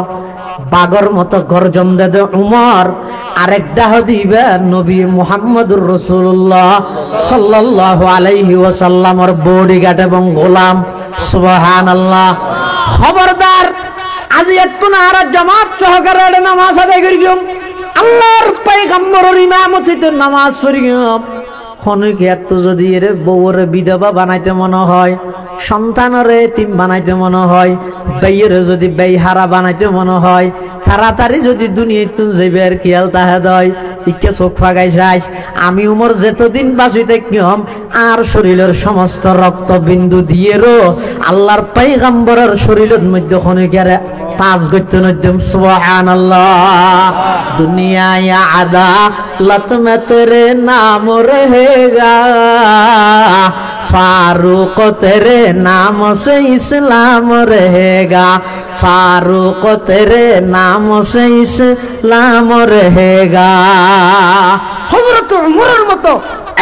বাগর মতো গর্জন দে উমর আরেকটা হদি ইবা নবী মুহাম্মদুর রাসূলুল্লাহ সাল্লাল্লাহু আলাইহি ওয়াসাল্লামের বডিগার্ড এবং গোলাম সুবহানাল্লাহ খবরদার আজ একটু না আর জামাত সহকারে নামাজ আদায় করিম আল্লাহর পয়গম্বরের ইমামতিতে নামাজ পড়িম হনকে এত যদি এর বউর বিধবা বানাইতে মনে হয় সন্তানরে এতিম বানাইতে মনে হয় বেয়ের যদি বেহারা বানাইতে মনে হয় তাড়াতাড়ি যদি দুনিয়াতে যাইবার খেয়াল তাহে দয় ইকে চোখ ফাগাই যাইস আমি উমর যতদিন বাঁচিতে কিয়ম আর শরীরের সমস্ত রক্তবিন্দু দিয়েরও আল্লাহর পয়গম্বরের শরীরের মধ্যে হনকে ताज गत्ते नद्यम सुभान अल्लाह दुनिया या अदालत में तेरे नाम रहेगा फारूक तेरे नाम से इस्लाम रहेगा फारूक तेरे नाम से इस्लाम रहेगा हजरत उमर मतो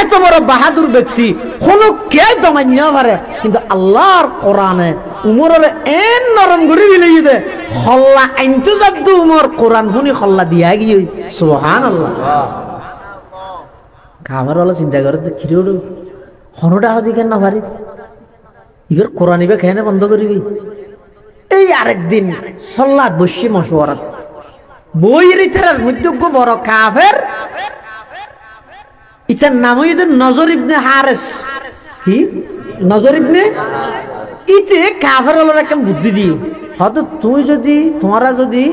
এত বড় বাহাদুর ব্যক্তি কোনো কে দমান্য পারে কিন্তু আল্লাহর কোরআনে উমরের এন নরম করে দিলেই দে খল্লা আইনতে যাদ্দু উমর কোরআন শুনি খল্লা দিয়া গিয়ে সুবহানাল্লাহ খাবার হলো চিন্তা করে খিরুল হনটা হদি কেন না পারিস ইবার কোরআন ইবে খেয়ে বন্ধ করিবি এই আরেকদিন সল্লাত বসি মশওয়ারাত বইয়ের ইতার মধ্যে বড় কাফের ইতার নাম হইতে নজর ইবনে হারেস কি নজর ইবনে ইতে কাফের হলো একটা বুদ্ধি দিয়ে হয়তো তুই যদি তোমরা যদি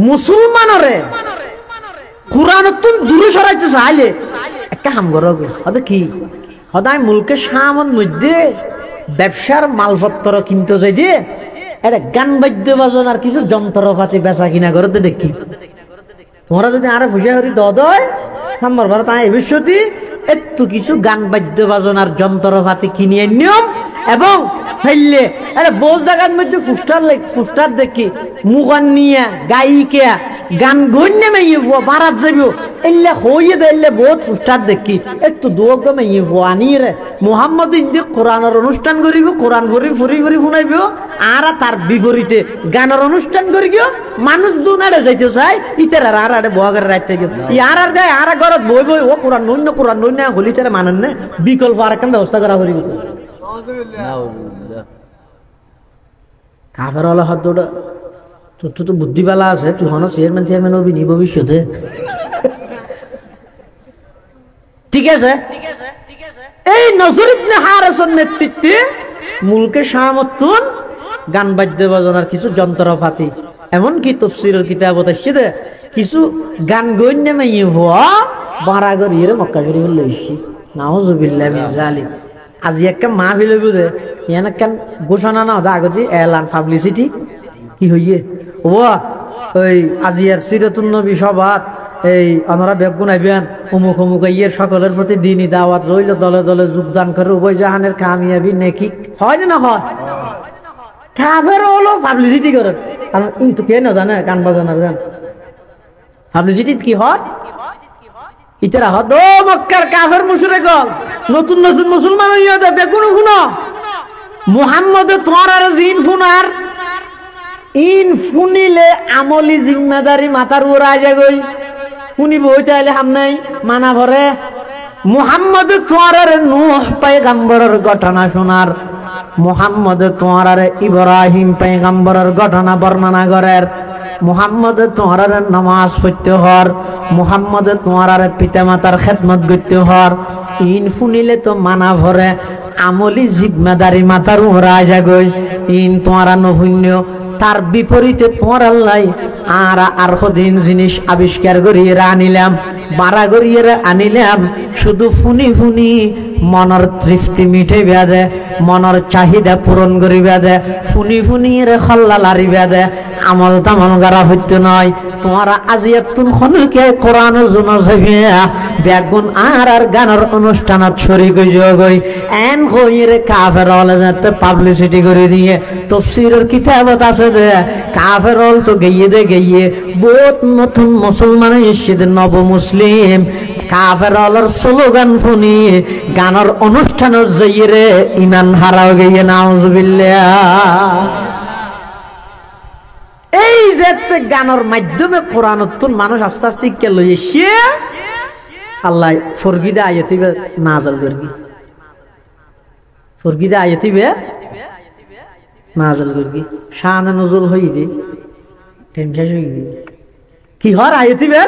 মুসলমানরে কোরআন তুই দূরে সরাইতে চাইলে একটা হাম করবে হয়তো কি হয়তো আমি মুলকে সামন মধ্যে ব্যবসার মালপত্র কিনতে যাই দিয়ে একটা গান বাদ্য বাজন আর কিছু যন্ত্রপাতি বেচা কিনা করতে দেখি তোমরা যদি আরো বুঝা করি দয় নম্বর ভারত এই বিষয়টি একটু কিছু গান বাদ্য বাজনার যন্ত্রপাতি কিনিয়ে নিয়ম এবং ফেললে আরে বোঝ জায়গার মধ্যে ফুস্টার দেখি মুগান নিয়ে গায়িকা গান গন্যে মেয়ে বারাত যাবিও এলে হইয়ে দিলে বহুত ফুস্টার দেখি একটু দুয়োগ মেয়ে আনিয়ে রে মোহাম্মদ ইন্দি কোরআনের অনুষ্ঠান করিব কোরআন ভরি ফুরি ফুরি শুনাইব আর তার বিপরীতে গানের অনুষ্ঠান করি গিয়ে মানুষ দুনারে যাইতে চাই ইতার আর আরে বহাগের রাখতে গিয়ে ইয়ার আর গায়ে আর ঘরত বই বই ও কোরআন নই না হলি তারা মানেন না বিকল্প আর একটা ব্যবস্থা করা হরি কাফের হলো হাত দৌড়া তোর তো বুদ্ধিবেলা আছে তুই হন চেয়ারম্যান হবি নি ভবিষ্যতে ঠিক আছে এই নজর ইবনে হারেসের নেতৃত্বে মুলকে শামতুন গান বাদ্য বাজনার কিছু যন্ত্রপাতি এমনকি তাফসীরের কিতাবত আছে কিছু গান গইন্নে মাইয়ে হওয়া বাড়া গরিয়ে মক্কা শরীফ লইছি নাউজুবিল্লাহ মিন জালিক আজি একটা মাহফিল হইব দে ইয়ান কান ঘোষণা না দা আগতি এলান পাবলিসিটি কি হইয়ে ও ওই আজিয়ার সিরাতুন নবী সভাত এই আমরা বেগুন আইবেন অমুক অমুক ইয়ের সকলের প্রতি দিনই দাওয়াত রইল দলে দলে যোগদান করে উভয় জাহানের কামিয়াবি নেকি হয় না হয় কাফের হলো পাবলিসিটি করে কারণ কিন্তু কে না জানে গান বাজানোর গান পাবলিসিটি কি হয় ইতারা হদ মক্কার কাফের মুশরিক নতুন নতুন মুসলমান হইয়া যাবে বেগুন শুনো মুহাম্মদ তোমার আর জিন ফুনার ইন ফুনিলে আমলি জিম্মেদারি মাথার উড়াই যাগই শুনিব হইতে হাম নাই মানা ভরে মুহাম্মদ তোমার নূহ পয়গম্বরের ঘটনা শোনার মুহাম্মদ তোমার ইব্রাহিম পয়গম্বরের ঘটনা বর্ণনা করার মুহাম্মদ তোমার নামাজ পড়তে হর মুহাম্মদ তোমার পিতা মাতার খেদমত করতে হর ইন ফুনিলে তো মানা ভরে আমলি জিম্মেদারি মাথার উড়াই যাগই ইন তোমার নহুন্য তার বিপরীতে তোমার আল্লাহ আর দিন জিনিস আবিষ্কার করিয়ে আনিলাম বাড়া করিয়ে আনিলাম শুধু ফুনি ফুনি মনের তৃপ্তি মিঠে বেদে মনের চাহিদা পূরণ করি বেদে ফুনি ফুনি রে খল্লা লারি বেদে আমল তামল গারা হইতে নয় তোমার আজি একটু খনকে কোরআন জুনো যাবিয়া বেগুন আর গানের অনুষ্ঠানত শরীক হই এন হইরে কাফের হলে যাতে পাবলিসিটি করে দিয়ে তাফসীরের কিতাবত আছে যে কাফের হল তো গিয়ে বহুত নতুন মুসলমান এসেছে নব মুসলিম কাফের হলের স্লোগান শুনি গানের অনুষ্ঠানের জয়রে ইমান হারাও গিয়ে নাউজুবিল্লাহ এই যে গানের মাধ্যমে কোরআনতুন মানুষ আস্তে আস্তে কে লইছে আল্লাহ ফরগিদা আয়াতিবে নাযিল করবি ফরগিদা আয়াতিবে নাযিল করবি শান নজুল হইদি টেনশন হইদি কি হর আয়াতিবে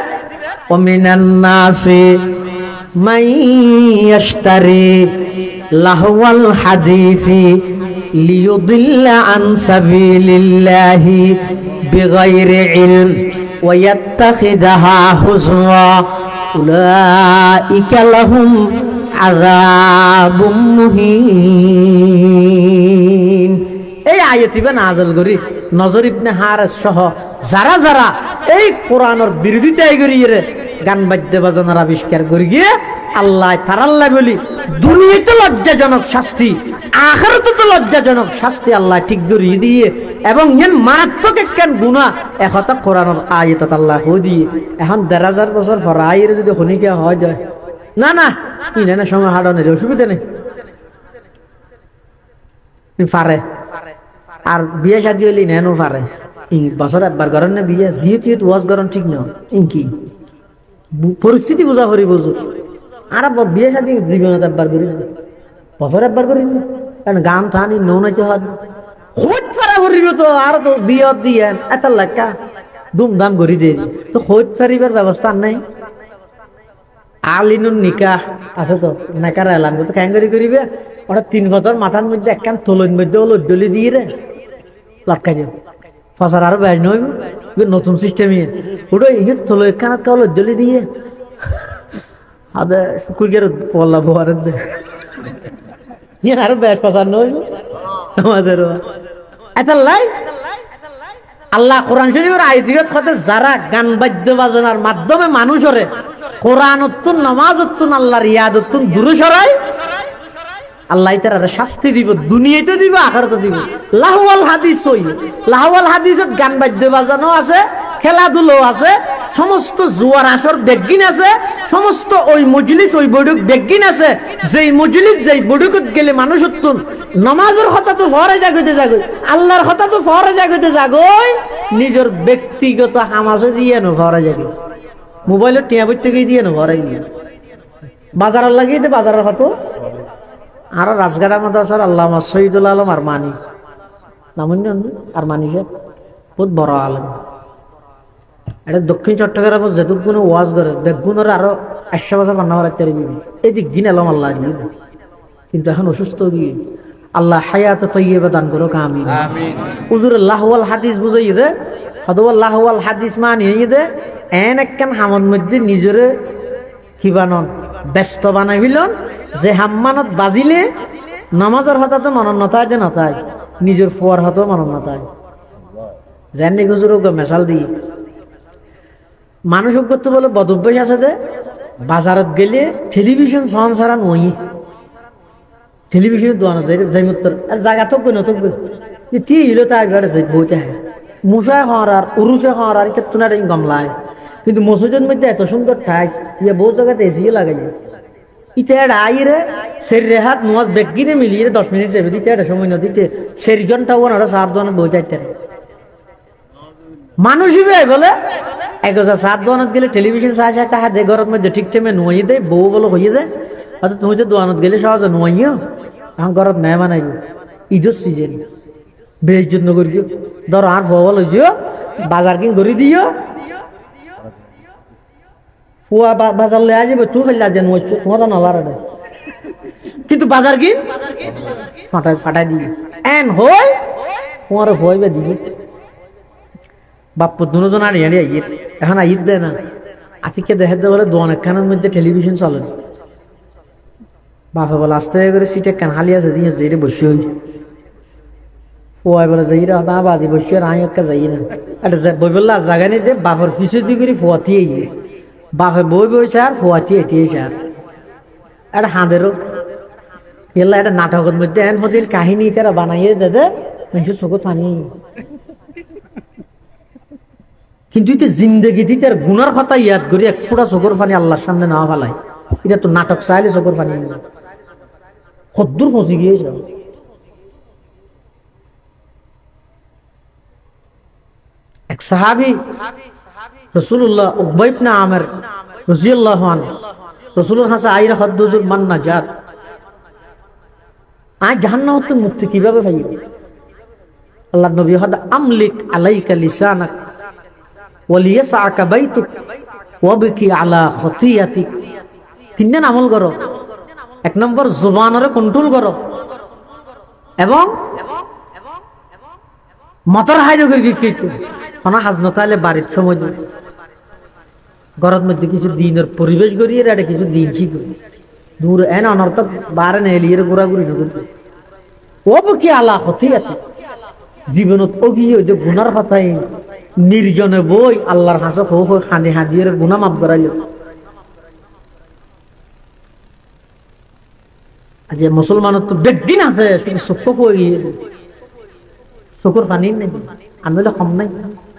ও মিনান নাসি মাই ইয়াশতারি লাহওয়াল হাদিসি লিয়ুদিল্লা আন সাবিলিল্লাহি বিগাইরি ইলম ওয়া ইয়াত্তাখিযাহা হুজওয়া উলাইকা লাহুম আযাবুম মুহিন এই আয়াতিবে নাযিল করি নজর ইবনে হারেস সহ যারা যারা এই কোরআনের বিরোধিতা করিয়ে গান বাদ্য বাজনার আবিষ্কার করি গিয়ে আল্লাহ তার আল্লাহ বলি দুনিয়াতে লজ্জাজনক শাস্তি আখিরাতে তো লজ্জাজনক শাস্তি আল্লাহ ঠিক করিয়ে দিয়ে এবং এর মারাত্মক একখান গুনাহ একথা কোরআনের আয়াতত আল্লাহ কই দিয়ে এখন ১,৫০০ বছর পর আইরে যদি হনিকে হয় যায় না না ইনা সময় হাডনের অসুবিধা নেই পারে আর বিয়ে শাদী হইলি নেনো পারে বছর একবার করেন না বিয়ে জিয়ে ওয়াজ করেন ঠিক না ইনকি পরিস্থিতি বোঝা করি বুঝো আর বিয়ে শাদী জীবনত একবার করি বছর একবার করি কারণ গান থানি নৌনাইতে হয় খোঁজ ফারা করিব তো আর তো বিয়ে দিয়ে এত লেখা ধুমধাম করি দিয়ে তো খোঁজ ফারিবার ব্যবস্থা নাই আলিনুন নিকাহ আছে তো নাকার এলান তো কেন করিবে ওটা ৩ বছর মাথার মধ্যে একখান তোলন মধ্যে লজ্জলি দিয়ে রে লটকাই যাবে ফসার আরো ব্যাজ নয় নতুন সিস্টেমে ওটা ইয়ে তোলো একখানা কাউ লজ্জলি দিয়ে আদে শুকুর পল্লা বোয়ারের দে ইয়ে আরো ব্যাজ ফসার নয় আমাদের এত লাই আল্লাহ কোরআন শরীফের আয়াত কথা যারা গান বাদ্য বাজনার মাধ্যমে মানুষরে কোরআন উত্তুন নামাজ উত্তুন আল্লাহর ইয়াদ উত্তুন দূরে সরাই আল্লাহ তারা শাস্তি দিব, দুনিয়াতে দিব, আখিরাতে দিব। লাহওয়াল হাদিস হই, লাহওয়াল হাদিসত গান বাদ্য বাজানো আছে, খেলাধুলো আছে, সমস্ত জুয়ার আসর বেগিন আছে, সমস্ত ওই মজলিস ওই বৈঠক বেগিন আছে। যেই মজলিস যেই বৈঠকত গেলে মানুষ নামাজের কথা তো ফরে জাগতে জাগই, আল্লাহর কথা তো ফরে জাগতে জাগই, নিজের ব্যক্তিগত হামাসে দিয়ে নো ফরে জাগে, মোবাইলের টিয়া বইতে গিয়ে দিয়ে নো ফরে গিয়ে বাজারের লাগিয়ে দে বাজারের হতো। আর রাজগাড়ার মধ্যে আছে আল্লামা শহীদুল আলম আরমানি, নামুন আরমানি সাহেব, বহুত বড় আলম। এটা দক্ষিণ চট্টগ্রামে যেটুকুনো ওয়াজ করে বেগুনের আরো 100 বছর বান্না করার তেরে দিবি, এদিক গিন এলাম আল্লাহ দিয়ে, কিন্তু এখন অসুস্থ গিয়ে আল্লাহ হায়াত তৈয়বা দান করো আমিন। হুজুর লাহওয়াল হাদিস বুঝাই দে, হদওয়াল লাহওয়াল হাদিস মানিয়ে দে, এন একখান হামদ মধ্যে নিজরে কি বানন ব্যস্ত বানাই হইলন, যে হাম্মানত বাজিলে নামাজের হতা তো মনন নথায় যে নথায়, নিজের ফুয়ার হতো মনন নথায়। জানি হুজুর মেশাল দিয়ে মানুষ করতে বলে বদভ্যাস আছে দে, বাজারত গেলে টেলিভিশন সহন ছাড়া নই, টেলিভিশনের দোয়ানো যাই মত আর জায়গা তো কই নতুন তি হইলো তা একবারে যাই বইতে হয়, মুসায় হওয়ার আর উরুষে হওয়ার আর এটা তুনার গমলায়। কিন্তু মসজিদের মধ্যে এত সুন্দর ঠাই ইয়ে বহু জায়গাতে এসিও লাগাই, ইতে এটা আইরে শরীরে হাত নোয়াজ বেগিনে মিলিয়ে 10 মিনিট যাবে দিতে, এটা সময় নদীতে 4 ঘন্টা ওনারা 7 দোয়ানো বই যাইতে মানুষই বলে 1007 দোয়ানত গেলে টেলিভিশন চাই চাই তাহা দে ঘরের মধ্যে ঠিক টাইমে নুয়াই দেয়, বউ বলো হইয়ে যায়। হয়তো তুমি যে দোয়ানত গেলে সহজে নুয়াইও, এখন ঘরত মেহমান আইব, ঈদের সিজন বেশ যত্ন করিও, ধরো আর বউ বলো যো বাজার কিন করে দিও, ফুয়া বাজার লে আজ তুই ফেললে যেন তোমার নলার, কিন্তু বাজার কিন ফাটাই দিও এন হই তোমার হইবে দিবে। বাপ্পু দুজন আর ইয়ারি আইয়ের এখন আইত দেয় না, আতিকে দেখে দে বলে দোয়ান একখানের মধ্যে টেলিভিশন চলে, বাপে বলে আস্তে করে সিটে কান হালি আছে দিয়ে যাইরে বসে হই, ফুয়াই বলে যাই রা না বাজি বসে আর আই একটা যাই না, এটা বই বললা জায়গা নেই দে বাপের পিছু দিয়ে করে ফুয়াতি আইয়ে, বাপে বই বইছে আর ফুয়াতি এটিয়েছে আর এটা হাঁদেরও এলা এটা নাটকের মধ্যে এন হদির কাহিনী তারা বানাইয়ে দে মানুষের চোখত পানি। কিন্তু এটা জিন্দগি দিতে আর গুনার কথা ইয়াদ করি এক ফোঁটা চোখের পানি আল্লাহর সামনে নেওয়া ফেলাই, এটা তো নাটক চাইলে চোখের পানি কদ্দুর পৌঁছে গিয়েছে। এক সাহাবী রাসূলুল্লাহ উকবা ইবনে আমির রাদিয়াল্লাহু আনহু রাসূলের কাছে আইরা হদ্দুজুল মান নাজাত, আজ জাহান্নাম হতে মুক্তি কিভাবে পাইবে? আল্লাহর নবী হদ আমলিক আলাইকা লিসানাক ওয়ালিয়াসআকা বাইতুক ওয়াবকি আলা খতিয়াতিক। তিনটা আমল করো, 1 নম্বর জবানরে কন্ট্রোল করো এবং মতর হাইরো করি কি কোনা হাজনা তাইলে বাড়ির সময় দিই ঘরের মধ্যে কিছু দিনের পরিবেশ করিয়ে এটা কিছু দিন ঠিক দূর এন অনর্থ বারে নেলিয়ে ঘোরাঘুরি নকরি ওবকি আলা খতিয়াতিক। জীবনত অগিয়ে যে গুনার কথাই নির্জনে বই আল্লাহর হাসে হো হো খানি হাদিয়ে গুনাহ মাফ করাইল। আজ মুসলমানের তো বেদিন আছে শুধু চক্ষু হয়ে চকুর পানি নেই, আনলে কম নাই,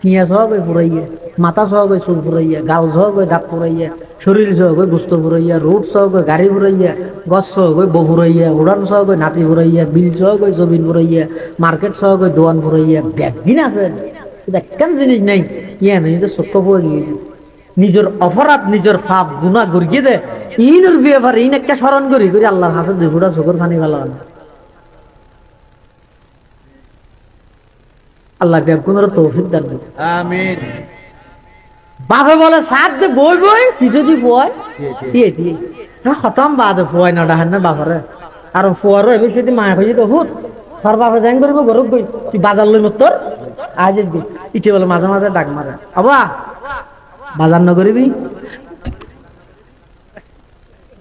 পিঁয়াজ হওয়া গই ফুরাইয়া, মাথা সহ গই চুল ফুরাইয়া, গাল সহ গই দাঁত ফুরাইয়া, শরীর সহ গই গোস্ত ফুরাইয়া, রোড সহ গই গাড়ি ফুরাইয়া, গছ সহ গই বউ ফুরাইয়া, উড়ান সহ গই নাতি ফুরাইয়া, বিল সহ গই জমিন ফুরাইয়া, মার্কেট সহ গই দোয়ান ফুরাইয়া, বেদিন আছে একখান জিনিস নাই ইয়া নেই যে চক্ষু হয়ে গিয়ে নিজের অপরাধ নিজের পাপ গুনাহ গড়িয়ে দে ইনুর ব্যাপারে ইন একটা স্মরণ করি করি আল্লাহর হাসে 2 ফোঁটা চোখের পানি ভালো না। আল্লাহ বেগুনের তৌফিক দান করুন আমিন। বাপে বলে সাত দে বই বই কিছু দি ফুয়াই দিয়ে দিয়ে হ্যাঁ খতম বাদে ফুয়াই না ডাহেন না বাপরে আর ফুয়ারও এবার যদি মায়া হয়ে যেত হুত তার বাপে যাই করবো গরব গই তুই বাজার লই মত আজ ইটে বলে মাঝে মাঝে ডাক মারে আবা বাজার ন করিবি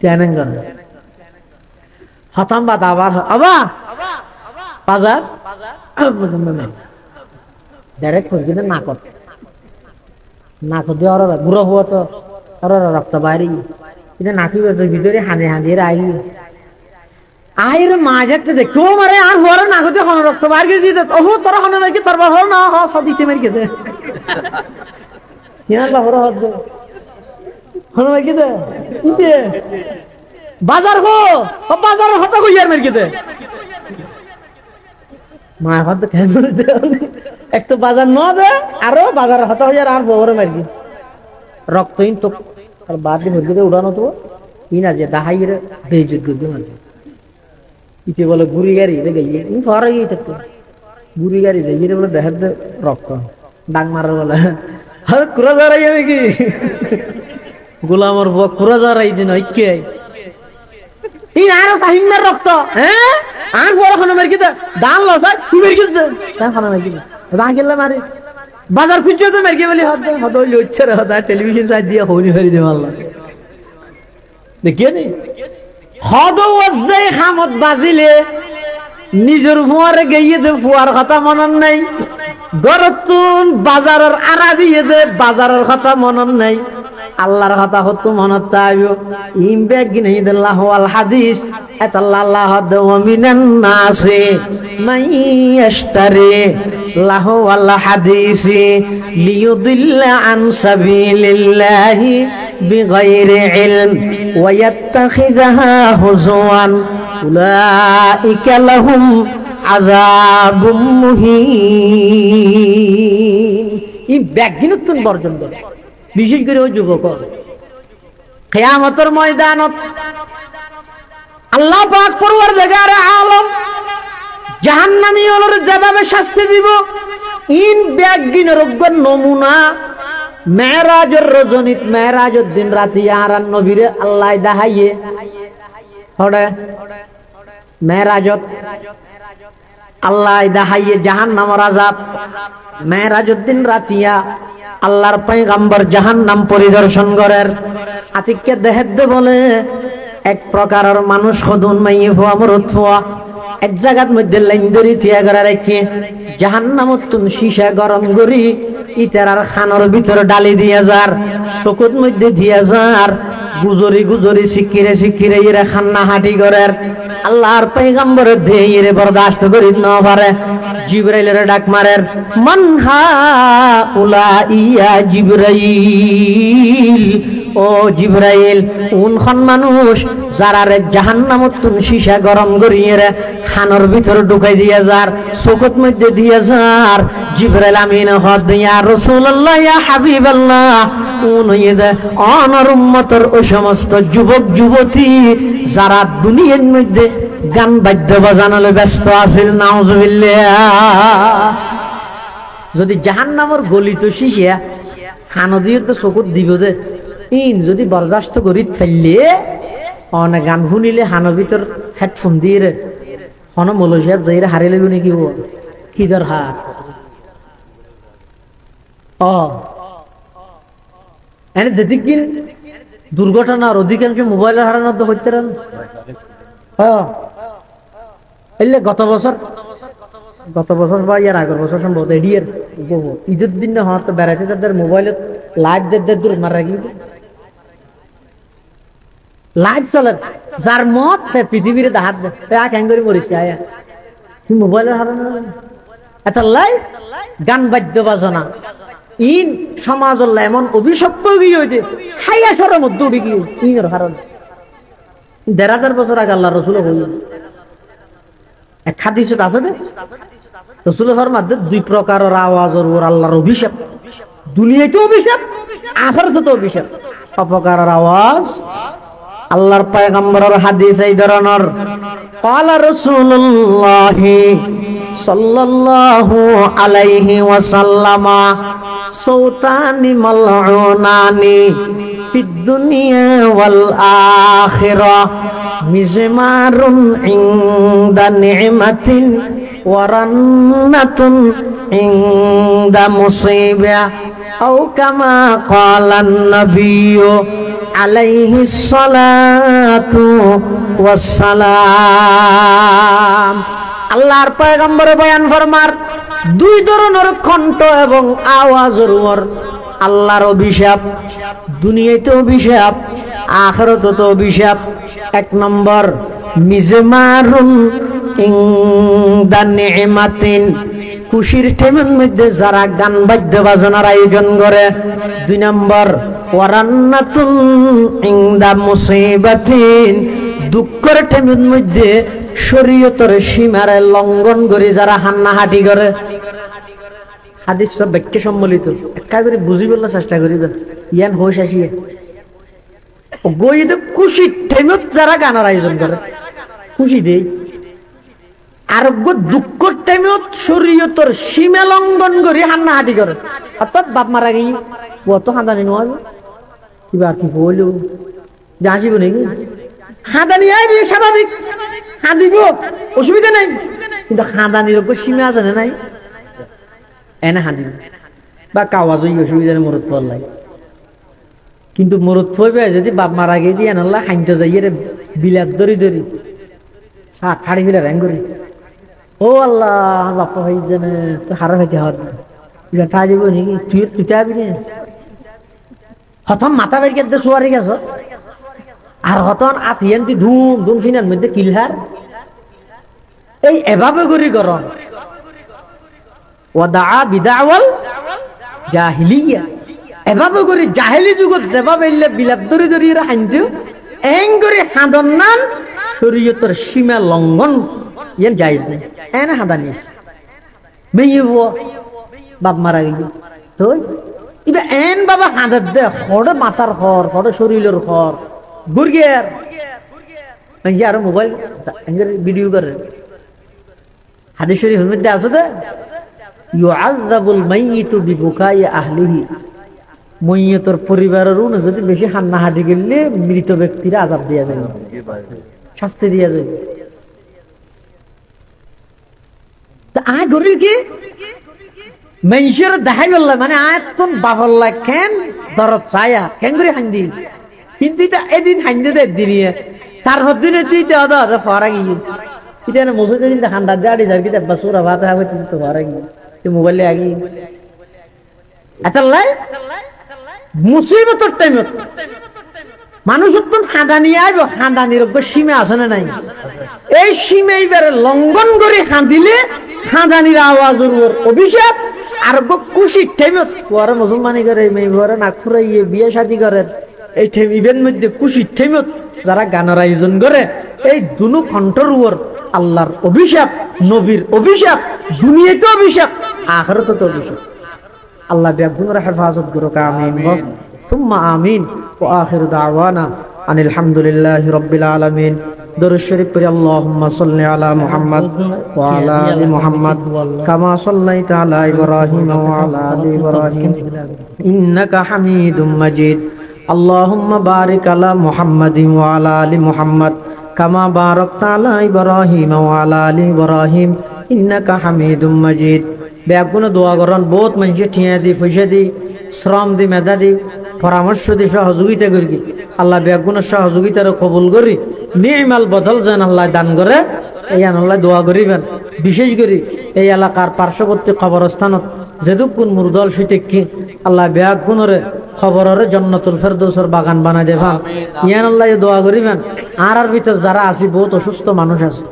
তেন খতম বাদ আবার আবা বাজার ডাইরেক্ট করে দিলে নাকত দিয়ে ওরা বুড়ো হওয়া তো ওরা রক্ত বাইরে এটা নাকি ভিতরে হাঁদি হাঁদিয়ে আই আইরে মা যেতে দে কেউ মারে আর হরে না হতে হন রক্ত বার করে দিতে ওহো তোরা হন মারকে তোর বা হর না হ সদিতে মারকে দে ইয়ার বা হর হদ হন মারকে দে ইতে বাজার হো ও বাজার হতা কই ইয়ার মারকে দে মা হদ কেন দে এক তো বাজার ন দে আরো বাজার হতা হইয়ার আর বহরে মারকি রক্তহীন তো আর বাদ দিয়ে মারকে দে উড়ানো তো ইনা যে দাহাইয়ের বেইজ্জত করবে মাঝে ইতে বলে গুড়ি গাড়ি রে গিয়ে ঘরে গিয়ে থাকতো গুড়ি গাড়ি যাই রে বলে দেখার রক্ত ডাক মারার বলে হ্যাঁ কুড়া জড়াই যাবে কি গোলামর বুয়া কুড়া জড়াই দিন ঐক্য এই আরো কাহিনার রক্ত হ্যাঁ আর বড় খানা মার কি দান লসাই তুই মার কি দান খানা মার কি দান গেলে মারে বাজার খুঁজছে তো মার কি বলি হদ হদ লইছে রে হদ টেলিভিশন সাইড দিয়ে হইনি হরি দে আল্লাহ দেখিয়ে নি হদ ওয়াজে খামত বাজিলে নিজের ফুয়ারে গিয়ে দে ফুয়ার কথা মনন নাই গরতুন বাজারের আড়া দিয়ে দে বাজারের কথা মনন নাই আল্লাহর কথা হতো মনত তাইও ইম বেগিন ইদাল্লাহু আল হাদিস আতাল্লাহ ওয়া মিনান নাসি মাইয়াশতারি লাহু আল হাদিসি লিয়ুদিল্লা আন সাবিলিল্লাহি বিগাইরি ইলম ওয়া ইয়াত্তাখিযাহা হুজওয়ান উলাইকা লাহুম আযাবুম মুহিন ই বেগিনতুন বর্জন করে বিশেষ করে ওই যুবক কিয়ামতের ময়দানত আল্লাহ পাক পরওয়ারদিগার আলম জাহান্নামী হলোর যেভাবে শাস্তি দিব ইন বেগিনের নমুনা মেরাজের রজনীত মেরাজের দিন রাতে আর নবীরে আল্লাহ দেখাইয়ে হড়ে মেরাজত আল্লাহ দেখাইয়ে জাহান্নামের আযাব মেরাজের দিন রাতিয়া আল্লাহর পয়গম্বর জাহান্নাম পরিদর্শন করেন আতিককে দেহেদ বলে এক প্রকারের মানুষ খদুন মাইয়ে ফোয়া মরত ফোয়া এক জায়গার মধ্যে লাইন ধরি থিয়া করে রেখে জাহান্নামত তুন সীসা গরম করি ইতার খানোর ভিতরে ডালি দিয়া যার চকুত মধ্যে দিয়া যার গুজরি গুজরি শিকিরে শিকিরে ইরে খান্না হাঁটি করেন আল্লাহর পয়গম্বরের দেহে ইরে বরদাস্ত করি না পারে জিবরাইলের ডাক মারেন মান হাউলাইয়া জিবরাইল ও জিবরাইল উনখন মানুষ যারা রে জাহান্নামত তুন সীসা গরম করিয়ে রে খানোর ভিতর ঢুকাই দিয়া যার চকুত মধ্যে দিয়া যার জিবরাইল আমিন হদ ইয়া রাসূলুল্লাহ ইয়া হাবিবাল্লাহ উনইদা অনর উম্মতের ওই সমস্ত যুবক যুবতী যারা দুনিয়ার মধ্যে গান বাদ্য বাজানোলে ব্যস্ত আছিল নাউজুবিল্লাহ যদি জাহান্নামের গলিত সীসা খানো দিয়ে তো চকুত দিব দে ইন যদি বরদাস্ত করি ফেললে অনেক গান শুনিলে হানোর ভিতর হেডফোন দিয়ে রে হন মৌলভী সাহেব যাই হারিয়ে লেবি নাকি কি দর হাত এনে যেদিন দুর্ঘটনার অধিকাংশ মোবাইলের হারানোর তো হইতে এলে গত বছর বা ইয়ার আগের বছর সম্ভবত এডিয়ার ঈদের দিন না হওয়ার তো বেড়াইতে তাদের মোবাইলত লাইভ দেড় দূর মারা কিন্তু লাইভ চলে যার মত পৃথিবীর হাত ক্যাং করে মরিছে আয়া মোবাইলের হারানো এটা লাইভ গান বাদ্য বাজনা ইন সমাজ এমন অভিশপ্ত গিয়ে হইতে হাইয়া সরের মধ্যে উঠে গিয়ে ইনের কারণে ১,৫০০ বছর আগে আল্লাহ রসুল হইল এক হাদিস আছে দে রসুলের মধ্যে দুই প্রকারের আওয়াজের ওর আল্লাহর অভিশাপ দুনিয়াতে অভিশাপ আখিরাতে অভিশাপ অপকারের আওয়াজ আল্লাহর পয়গম্বরের হাদিস এই ধরনের قال رسول الله صلى الله عليه وسلم صوتان ملعونان في الدنيا والآخرة مزمار عند نعمة ورنة عند مصيبة أو كما قال النبي عليه الصلاة والسلام আল্লাহর পয়গম্বর বয়ান ফরমার দুই ধরনের কণ্ঠ এবং আওয়াজের উপর আল্লাহর অভিশাপ দুনিয়াতে অভিশাপ আখিরাতে অভিশাপ এক নম্বর মিজমারুন ইনদা নি'মাতিন, খুশির টাইমের মধ্যে যারা গান বাদ্য বাজনার আয়োজন করে। 2 নম্বর ওয়ারান্নাতুন ইনদা মুসিবাতিন, দুঃখের টাইমের মধ্যে শরীয়তের সীমারে লঙ্ঘন করে যারা হান্নাহাটি করে। হাদিস সব ব্যাখ্যা সম্মিলিত, একটা করে বুঝি বলার চেষ্টা করিবেন। ইয়ান হোশ আসিয়ে গইতে খুশির টাইমত যারা গানের আয়োজন করে, খুশি দেই। আর দুঃখের টাইমত শরীয়তের সীমা লঙ্ঘন করে হান্নাহাটি করে। অর্থাৎ বাপ মারা গেই কত হাঁদানি নয়, কিবা কি বললো যে আসিব নাকি হাঁদানি আইবি, স্বাভাবিক হাঁদিব, অসুবিধা নাই। কিন্তু হাঁদানির উপর সীমা আছে না নাই? এনে হাঁদিব বা কাওয়াজ অসুবিধা নেই, মরত পড়লাই। কিন্তু মরত থইবে যদি বাপ মারা গিয়ে দিয়ে আনলা খাইতে যাইয়ে রে বিলাত ধরি ধরি শাক ফাড়ি বিলা র্যাং করি। ও আল্লাহ বাপা ভাই জানে তো হারা খাইতে হওয়ার ঠা যাব নাকি? তুই আবি না হতন মাথা বের কেটে শোয়ারি গেছ, আর হতন আথিয়ান তুই ধুম ধুম সিনার মধ্যে কিলহার। এই এভাবে করি গরম ওয়াদা বিদাওয়াল জাহিলিয়া, এভাবে করে জাহেলি যুগত যেভাবে বিলাপ ধরে ধরে এরা হাঁজু এং করে হাঁদন নান শরীয়তের সীমা লঙ্ঘন ইয়ান জায়েজ নেই। এনে হাঁদানি মেয়ে বাপ মারা গেল তো ইবা এন বাবা হাঁদার দে হড়ে মাথার খর, হড়ে শরীরের খর গুরগের আর মোবাইল ভিডিও করে। হাদিস শরীফের মধ্যে আছে দে ইউআযাবুল মাইয়িতু বিবুকাই আহলিহি, মইয়তের পরিবারের যদি বেশি হান্নাহাটি গেলে মৃত ব্যক্তিরা আযাব দিয়া যায়, শাস্তি দিয়া যায়। তা আয় গরিল কি মানুষের দেখাই বললা মানে আয়তন বাহল্লা কেন দরদ ছায়া কেন করে হান্দি, কিন্তু এটা এদিন হান্দি দে দিনিয়ে তারপর দিনে তুই দাদা দাদা পড়া গিয়ে এটা না মুখে দিন ঠান্ডা দাঁড়ি যার কি বাসুরা ভাত হবে তো পড়া গিয়ে তুই মোবাইলে আগি এতলাই মুসিবতের টাইমত মানুষ উত্তম হাঁদানি আইব, হাঁদানির সীমা আছে না নাই? এই সীমা এইবারে লঙ্ঘন করে হাঁদিলে হাঁদানির আওয়াজের উপর অভিশাপ। আর খুশির টাইমত পরে মুসলমানি করে মেয়ে ঘরে নাক ফুরাইয়ে বিয়ে শাদী করে, এই টাইম ইভেন্ট মধ্যে খুশির টাইমত যারা গানের আয়োজন করে, এই দুনো কণ্ঠর উপর আল্লাহর অভিশাপ, নবীর অভিশাপ, দুনিয়াতে অভিশাপ, আখিরাতে তো অভিশাপ। আল্লাহ বেগুনরা হেফাজত করুক, আমিন সুম্মা আমিন। ওয়া আখিরু দাওয়ানা আনিল হামদুলিল্লাহি রাব্বিল আলামিন। দরুদ শরীফ পড়ি আল্লাহুম্মা সাল্লি আলা মুহাম্মাদ ওয়া আলা আলি মুহাম্মাদ কামা সাল্লাইতা আলা ইব্রাহিম ওয়া আলা আলি ইব্রাহিম ইন্নাকা হামিদুম মাজিদ। আল্লাহুম্মা বারিক আলা মুহাম্মাদিন ওয়া আলা আলি মুহাম্মাদ কামা বারাকতা আলা ইব্রাহিম ওয়া আলা আলি ইব্রাহিম ইন্নাকা হামিদুম মাজিদ। বেগুন দোয়া করেন বহুত মানুষে ঠিয়া দি, পয়সা দি, শ্রম দি, মেধা দি, পরামর্শ দি, সহযোগিতা করি। আল্লাহ বেগুনের সহযোগিতার কবুল করি, নিমাল বদল যেন আল্লাহ দান করে এই আল্লাহ দোয়া করিবেন। বিশেষ করে এই এলাকার পার্শ্ববর্তী কবরস্থানত যেদুকুন মুরদল সুতেকি আল্লাহ বেগুনরে খবরের জান্নাতুল ফেরদৌসের বাগান বানাই দেবেন। ইয়ান আল্লাহ দোয়া করিবেন। আর ভিতর যারা আছে বহুত অসুস্থ মানুষ আছে,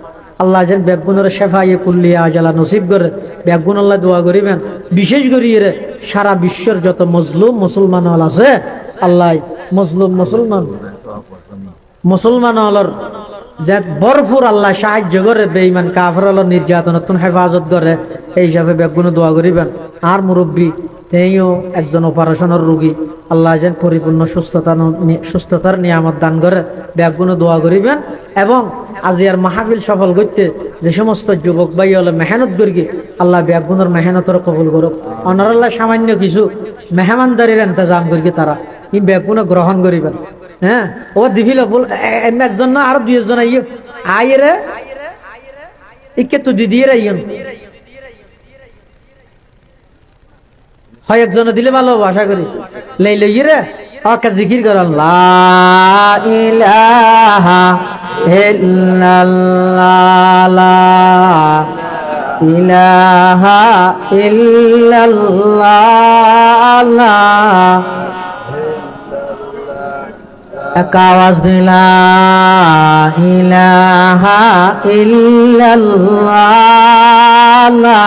আল্লাহ যেন বেগুনের শেফাইয়ে কুল্লিয়া আজালা নসিব করে বেগুন আল্লাহ দোয়া করিবেন। বিশেষ করে সারা বিশ্বের যত মজলুম মুসলমান হল আছে আল্লাহ মজলুম মুসলমান হলর যে ভরপুর আল্লাহ সাহায্য করে, বেঈমান কাফের হল নির্যাতন হেফাজত করে, এই হিসাবে বেগুন দোয়া করিবেন। আর মুরব্বী তেইও একজন অপারেশনের রোগী, আল্লাহ যেন পরিপূর্ণ সুস্থতার নিয়ামত দান করে বেগুন দোয়া করিবেন। এবং আজিয়ার মাহফিল সফল করতে যে সমস্ত যুবক ভাই হলে মেহনত করি আল্লাহ বেগুনের মেহনতের কবুল করুক। অনারাল্লাহ সামান্য কিছু মেহমানদারির ইন্তজাম করি তারা ই বেগুন গ্রহণ করিবেন। হ্যাঁ ও দিবিল একজন না আরো 2 জন আইয় আইরে ইকে তো দিদিয়ে আইয়ন হয় একজন দিলে ভালো আশা করি লেই লই রে ওকে জিকির করেন লা ইলাহা ইল্লাল্লাহ লা ইলাহা ইল্লাল্লাহ লা এক আওয়াজ দিলা ইলাহা ইল্লাল্লাহ লা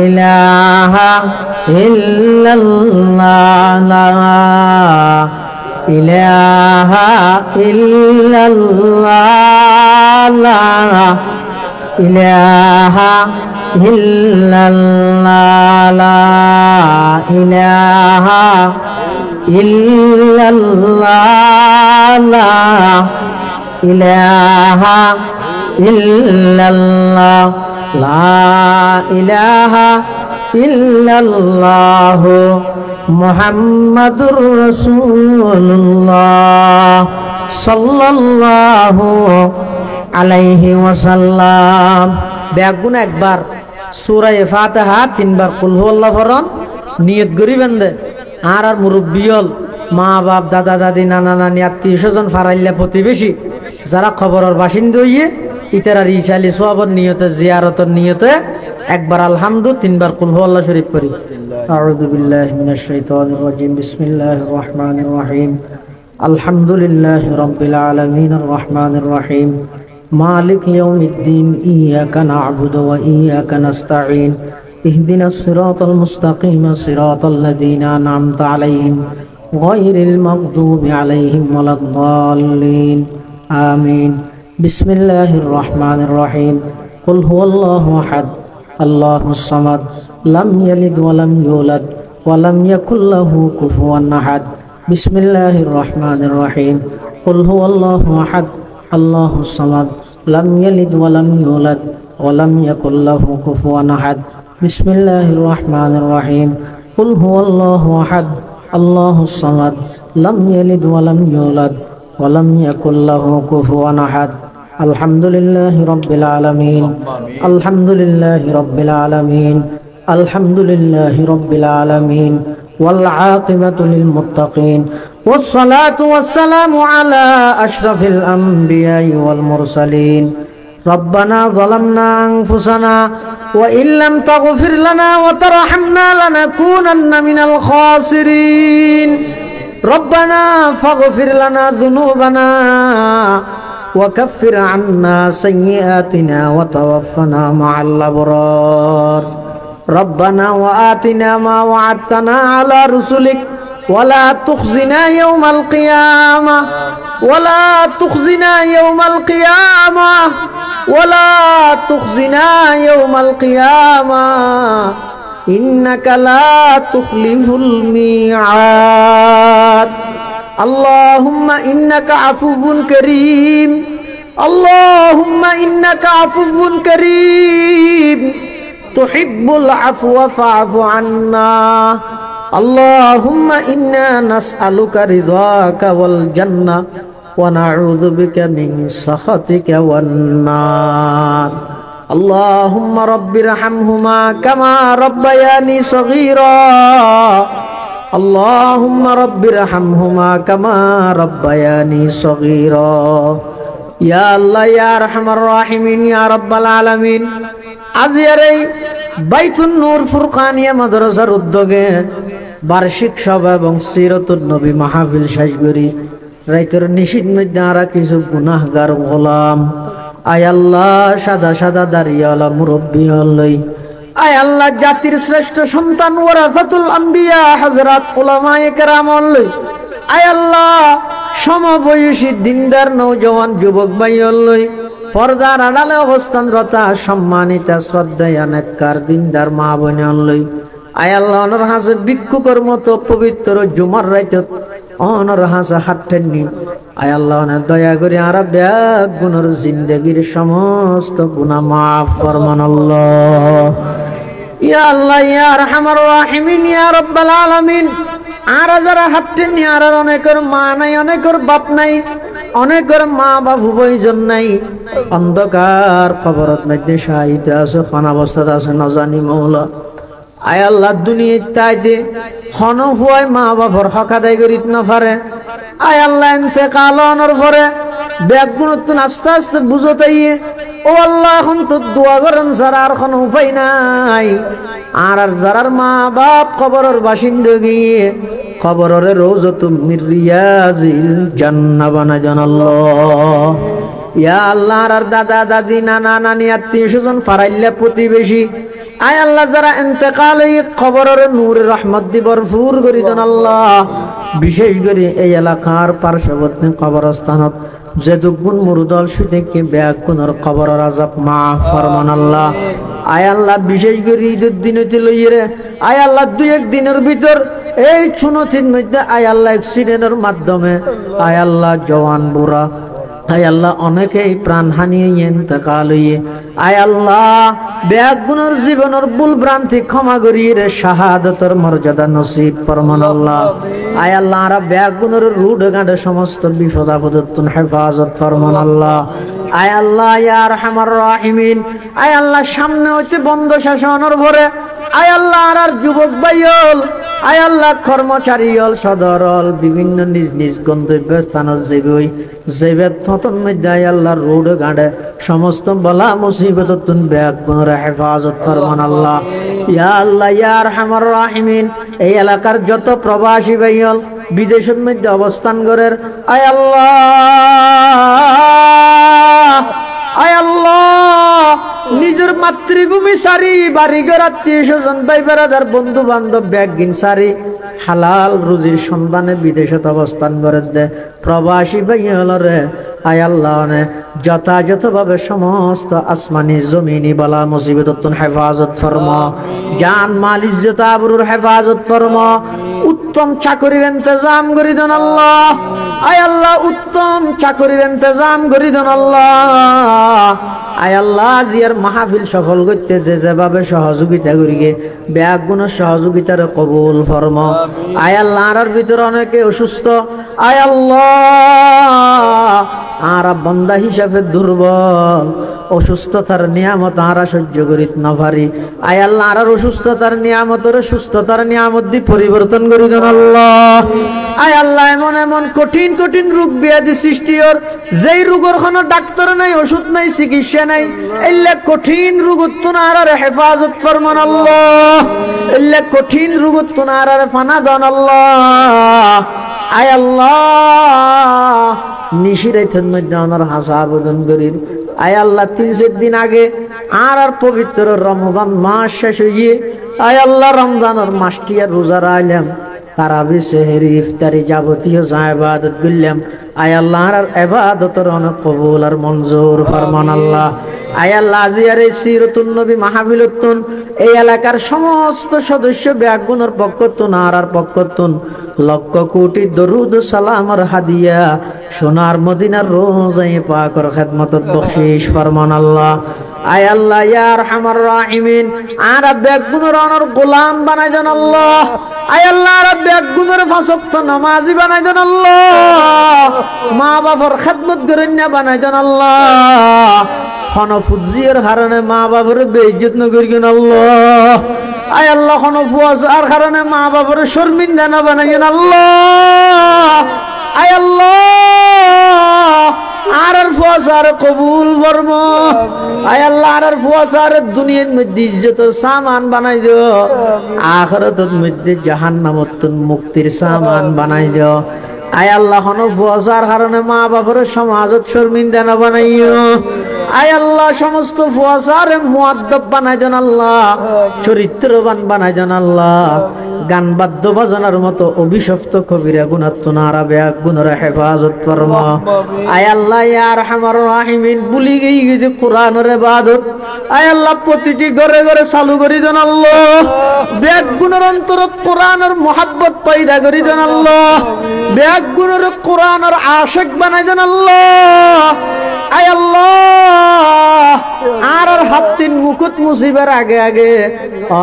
ইলাহা ইল্লাল্লাহ লা ইলাহা ইল্লাল্লাহ লা ইলাহা ইল্লাল্লাহ লা ইলাহা ইল্লাল্লাহ লা ইলাহা ইল্লাল্লাহ লা ইলাহা ইল্লাল্লাহ মুহাম্মাদুর রাসূলুল্লাহ সাল্লাল্লাহু আলাইহি ওয়াসাল্লাম। ব্যাগুন একবার সূরা ফাতিহা তিনবার কুল হুয়াল্লাহু পড়ন নিয়ত করিবেন দে। আর মুরব্বী হল মা বাপ দাদা দাদি নানা নানি আত্মীয় স্বজন ফারাইল্লা প্রতিবেশী যারা খবরের বাসিন্দা হইয়ে ইতারা রিসালি সোয়াবর নিয়তে জিয়ারতের নিয়তে একবার আলহামদু তিনবার কুল হুয়াল্লাহু শরীফ পড়ি। আউযু বিল্লাহি মিনাশ শাইতানির রাজিম বিসমিল্লাহির রহমানির রহিম আলহামদুলিল্লাহি রাব্বিল আলামিনির রহমানির রহিম মালিক ইয়াউমিদ্দিন ইয়াকা না'বুদু ওয়া ইয়াকা নাস্তাঈন ইহদিনাস সিরাতাল মুস্তাকিম সিরাতাল লাযীনা আন'আমতা আলাইহিম গায়রিল মাগদুবি আলাইহিম ওয়ালাদ-দাল্লিন আমিন। বিসমিল্লাহির রহমানির রহিম কুল হুয়াল্লাহু আহাদ আল্লাহুস সামাদ লাম ইয়ালিদ ওয়া লাম ইউলাদ ওয়া লাম ইয়াকুল লাহু কুফুয়ান আহাদ। বিসমিল্লাহির রহমানির রহিম কুল হুয়াল্লাহু আহাদ আল্লাহুস সামাদ লাম ইয়ালিদ ওয়া লাম ইউলাদ ওয়া লাম ইয়াকুল লাহু কুফুয়ান আহাদ। বিসমিল্লাহির রহমানির রহিম কুল হুয়াল্লাহু আহাদ আল্লাহুস সামাদ লাম ইয়ালিদ ওয়া লাম ইউলাদ ওয়া লাম ইয়াকুল লাহু কুফুয়ান আহাদ। আলহামদুলিল্লাহি রাব্বিল আলামিন আলহামদুলিল্লাহি রাব্বিল আলামিন আলহামদুলিল্লাহি রাব্বিল আলামিন ওয়াল আকিবাতু লিল মুত্তাকিন والصلاة والسلام على أشرف الأنبياء والمرسلين ربنا ظلمنا أنفسنا وإن لم تغفر لنا وترحمنا لنكونن من الخاسرين ربنا فاغفر لنا ذنوبنا وكفر عنا سيئاتنا وتوفنا مع الأبرار ربنا وآتنا ما وعدتنا على رسلك ولا تخزنا يوم القيامة ولا تخزنا يوم القيامة ولا تخزنا يوم القيامة إنك لا تخلف الميعاد اللهم إنك عفو كريم اللهم إنك عفو كريم تحب العفو فاعف عنا اللهم إنا نسألك رضاك والجنة ونعوذ بك من سخطك والنار اللهم رب ارحمهما كما ربياني صغيرا اللهم رب ارحمهما كما ربياني صغيرا يا الله يا أرحم الراحمين يا رب العالمين আজিয়ারে বাইতুন নূর ফুরকানিয়া মাদ্রাসার উদ্যোগে বার্ষিক সভা এবং সিরাতুন নবী মাহফিল সাজগরি রাইতের নিশিত মধ্যে আরা কিছু গুনাহগার গোলাম আয় আল্লাহ সাদা সাদা দাড়িওয়ালা মুরব্বী হলই আয় আল্লাহ জাতির শ্রেষ্ঠ সন্তান ওয়ারাসাতুল আম্বিয়া হযরত উলামায়ে কেরাম হলই আয় আল্লাহ সমবয়সী দিনদার নওজওয়ান যুবক ভাই হলই পর্দার আড়ালে অবস্থানরতা সম্মানিতা শ্রদ্ধায়া নেককার দিনদার মা বোন হলই আয় আল্লাহ অনর হাসে ভিক্ষুকের মতো পবিত্র জুমার রাইতে অনর হাসে হাঁটেননি আয় আল্লাহ দয়া করে আর ব্যাগ গুণর জিন্দগির সমস্ত গুনাহ মাফ ফরমান আল্লাহ ইয়া আল্লাহ ইয়া আরহামার রাহিমিন ইয়া রাব্বাল আলামিন আর যারা হাঁটেননি আর অনেকের মা নাই অনেকের বাপ নাই অনেকের মা বাবু বইজন নাই অন্ধকার কবরত মধ্যে শাহিদ আছে খান অবস্থাতে আছে না জানি মৌলা আয় আল্লাহ দুনিয়া তাই দে হন হুয়ায় মা বাবার হক আদায় করিত না পারে আয় আল্লাহ ইন্তেকাল অনর পরে ব্যাগুণত আস্তে আস্তে বুঝতাই ও আল্লাহ এখন তো দোয়া করেন যারা আর কোনো উপায় নাই আর যারার মা বাপ কবরের বাসিন্দা গিয়ে কবরের রওজাতুম মির রিয়াজিল জান্নাহ বানাই দেন আল্লাহ। ইয়া আল্লাহ, আর দাদা দাদি নানা নানি আত্মীয় স্বজন ফারাইল্লা প্রতিবেশী আয় আল্লাহ যারা ইন্তেকাল হয়ে কবরের নূর রহমত দি ভরপুর করি দেন আল্লাহ। বিশেষ করে এই এলাকার পার্শ্ববর্তী কবরস্থানত যে দুগুণ মুরুদল সুদেকে ব্যাগুণের কবরের আযাব মাফ ফরমান আল্লাহ। আয় আল্লাহ, বিশেষ করে ঈদের দিনেতে লইয়ে আয় আল্লাহ 2-1 দিনের ভিতর এই চুনতির মধ্যে আয় আল্লাহ অ্যাক্সিডেন্টের মাধ্যমে আয় আল্লাহ জওয়ান বুড়া আয় আল্লাহ অনেকেই প্রাণ হানিয়ে ইন্তেকাল হইয়ে আয় আল্লাহ ব্যাগুণের জীবনের ভুল ভ্রান্তি ক্ষমা করিয়ে শাহাদাতের মর্যাদা নসিব ফরমান আল্লাহ। আয় আল্লাহ, আর ব্যাগুণের রুড গাঁডে সমস্ত বিপদ আপদতুন হেফাজত ফরমান আল্লাহ। আয় আল্লাহ ইয়া আরহামার রাহিমিন, আয় আল্লাহ সামনে হইতে বন্ধ শাসনের ভরে আয় আল্লাহ আর যুবক ভাইল আয় আল্লাহ কর্মচারী হল সদরল বিভিন্ন নিজ নিজ গন্তব্য স্থানের যেগুই জেবেদ ফতন মধ্যে আয় আল্লাহ রোড গাঁডে সমস্ত বলা মুসিবতুন ব্যাগুণের হেফাজত ফরমান আল্লাহ। ইয়া আল্লাহ ইয়া আরহামার রাহিমিন, এই এলাকার যত প্রবাসী ভাইল বিদেশের মধ্যে অবস্থান করেন আয় আল্লাহ আয় আল্লাহ নিজের মাতৃভূমি সারি বাড়িঘর আত্মীয় স্বজন ভাই বেড়াদার বন্ধু বান্ধব ব্যাগিন সারি হালাল রুজির সন্ধানে বিদেশত অবস্থান করে দে প্রবাসী ভাইয়লরে আয় আল্লাহ যথাযথভাবে সমস্ত আসমানি জমিনি বালা মুসিবতুন হেফাজত ফরমা, জান মাল ইজ্জত আবরুর হেফাজত ফরমা, উত্তম চাকরির ইন্তজাম করি দেন আল্লাহ। আয় আল্লাহ উত্তম চাকরির ইন্তজাম করি দেন আল্লাহ। আয় আল্লাহ জিয়ার মাহফিল সফল করতে যে যেভাবে সহযোগিতা করিগে ব্যাগুণের সহযোগিতার কবুল ফরমা। আয় আল্লাহ আর ভিতরে অনেকে অসুস্থ আয় আল্লাহ আর বান্দা হিসাবে দুর্বল অসুস্থতার নিয়ামত আরা সহ্য করিত না পারি আয় আল্লাহ আর অসুস্থতার নিয়ামতের সুস্থতার নিয়ামত দি পরিবর্তন করি দেন আল্লাহ। আয় আল্লাহ এমন এমন কঠিন কঠিন রোগ ব্যাধি সৃষ্টি ওর যেই রোগের কোনো ডাক্তার নাই ওষুধ নাই চিকিৎসা নাই এল্লা কঠিন রোগ তুনার হেফাজত ফরমান আল্লাহ। এল্লা কঠিন রোগ তুনার ফানা দান আল্লাহ। আয় আল্লাহ নিশিরাইতের মধ্যে আমার হাসা আবেদন করির আয় আল্লাহ 3-4 দিন আগে আর পবিত্র রমজান মাস শেষ হয়ে আয় আল্লাহ রমজানের মাসটি আর রোজা রাখলাম তারাবি সেহরি ইফতারি যাবতীয় ইবাদত করলাম আয় আল্লাহ আর ইবাদতের অনেক কবুল আর মঞ্জুর ফরমান আল্লাহ। আয় আল্লাহ আজিয়ারে সিরাতুন নবী মাহফিলতুন এই এলাকার সমস্ত সদস্য ব্যাগুণের পক্ষতুন আর পক্ষতুন লক্ষ কোটি দরুদ সালাম আর হাদিয়া সোনার মদিনার রোজায়ে পাকের খেদমতত বখশিশ ফরমান আল্লাহ। আয় আল্লাহ ইয়া আরহামার রাহিমিন আর ব্যাগুণের অনর গোলাম বানাই দেন আল্লাহ। আয় আল্লাহ আর ব্যাগুণের 5 ওয়াক্ত নামাজি বানাই দেন আল্লাহ। মা বাবার খেদমত করেন না বানাই দেন আল্লাহ। খনফুজির কারণে মা বাবার বেইজ্জত না করিয়েন আল্লাহ। আয় আল্লাহ খনফুয়ার কারণে মা বাবার শর্মিন্দা না বানাইয়েন আল্লাহ। আয় আল্লাহ আর ফুয়াসার কবুল ফরমা। আয় আল্লাহ আর ফুয়াসার দুনিয়ার মধ্যে ইজ্জতের সামান বানাই দিও আখিরাতের মধ্যে জাহান্নামত মুক্তির সামান বানাই দিও। আয় আল্লাহ ফুয়াসার কারণে মা বাবার সমাজত শর্মিন্দা না বানাইও। আয় আল্লাহ সমস্ত ফুয়াসার মুআদ্দাব বানাই দেন আল্লাহ, চরিত্রবান বানাই দেন আল্লাহ। গান বাদ্য বাজনার মতো অভিশপ্ত কবিরা গুনাহ তুনারা ব্যাগুণের হেফাজত ফরমা। আয় আল্লাহ ইয়া আরহামার রাহিমিন ভুলি গিয়ে কোরআনের ইবাদত আয় আল্লাহ প্রতিটি ঘরে ঘরে চালু করি দেন আল্লাহ। ব্যাগুণের অন্তরত কোরআনের মুহাব্বত পয়দা করি দেন আল্লাহ। ব্যাগুণের কোরআনের আশিক বানাই দেন আল্লাহ। আয় আল্লাহ আর হাতিন মুকুট মুসিবার আগে আগে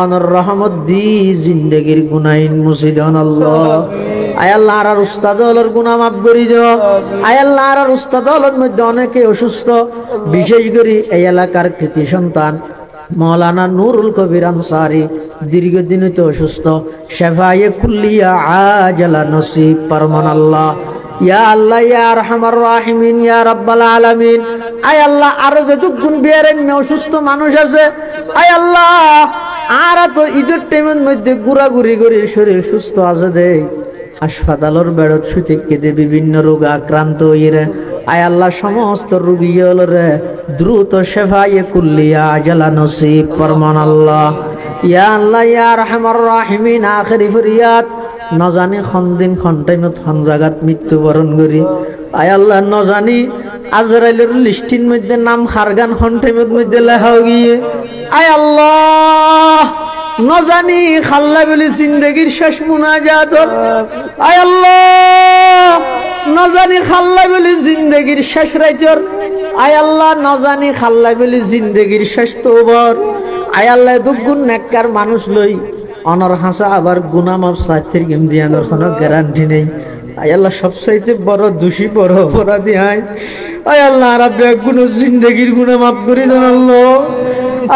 অনর রহমত দি জিন্দেগির গুনাইন মুছি দেন আল্লাহ। আয় আল্লাহ আর উস্তাদ হলর গুনাহ মাফ করি দিও। আয় আল্লাহ আর উস্তাদ হলর মধ্যে অনেকে অসুস্থ বিশেষ করে এই এলাকার কৃতি সন্তান মৌলানা নুরুল কবির আনসারী দীর্ঘদিন হইতে অসুস্থ শেফায়ে কুল্লিয়া আজালা নসিব ফরমান আল্লাহ। ইয়া আল্লাহ ইয়া আরহামার রাহিমিন ইয়া রাব্বাল আলামিন। আয় আল্লাহ আর যতগুণ বিয়ারেন অসুস্থ মানুষ আছে আয় আল্লাহ আর তো ঈদের টাইমের মধ্যে ঘোরাঘুরি করে শরীর সুস্থ আছে দে হাসপাতালের বেড়ত শুতে কেঁদে বিভিন্ন রোগে আক্রান্ত হইরে আয় আল্লাহ সমস্ত রোগীগুলোরে দ্রুত শেফায়ে কুল্লিয়া আজালা নসিব ফরমান আল্লাহ। ইয়া আল্লাহ ইয়া আরহামার রাহিমিন, আখিরি ফরিয়াদ ন জানি খন দিন খন টাইমত খন জাগাত মৃত্যুবরণ করি। আয় আল্লাহ ন জানি আজরাইলের লিস্টির মধ্যে নাম খারগান খন টাইমত মধ্যে লেখা গিয়ে আয় আল্লাহ ন জানি খাল্লা বলি জিন্দেগির শেষ মুনাজাত আয় আল্লাহ ন জানি খাল্লা বলি জিন্দেগির শেষ রাইতর আয় আল্লাহ ন জানি খাল্লা বলি জিন্দেগির শেষ তোবর আয় আল্লাহ দুগুণ নেককার মানুষ লই অনর হাসা আবার গুনামাপ সাথের গেম দিয়ানোর কোনো গ্যারান্টি নেই। আয় আল্লাহ সবচাইতে বড় দোষী বড় অপরাধী আয় আল্লাহ আর বেগ গুণ জিন্দেগির গুণা মাফ করি দেন আল্লাহ।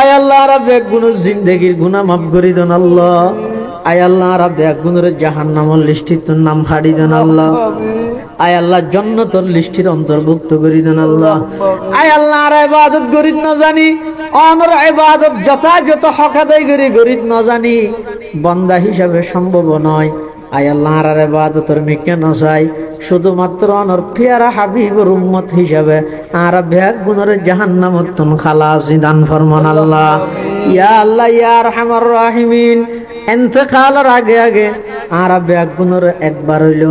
আয় আল্লাহ আর বেগ গুণ জিন্দেগির গুণা মাফ করি দেন আল্লাহ। আয় আল্লাহ আর বেগ গুণের জাহান্নামের লিস্টির তোর নাম ফাড়ি দেন আল্লাহ। আয় আল্লাহ জান্নাতের লিস্টির অন্তর্ভুক্ত করি দেন আল্লাহ। আয় আল্লাহ আর ইবাদত করিত না জানি অনর ইবাদত যথাযথ হক আদায় করে করিত না জানি বান্দা হিসাবে সম্ভব নয়। আয় আল্লাহ আর ইবাদতের মিকে না চাই শুধুমাত্র অনর পেয়ারা হাবিবের উম্মত হিসাবে আর বেগ গুণের জাহান্নামত তুম খালাস দান ফরমান আল্লাহ। ইয়া আল্লাহ ইয়া আরহামার রাহিমিন, ইন্তেকালের আগে আগে আর বেগ গুণের একবার হইল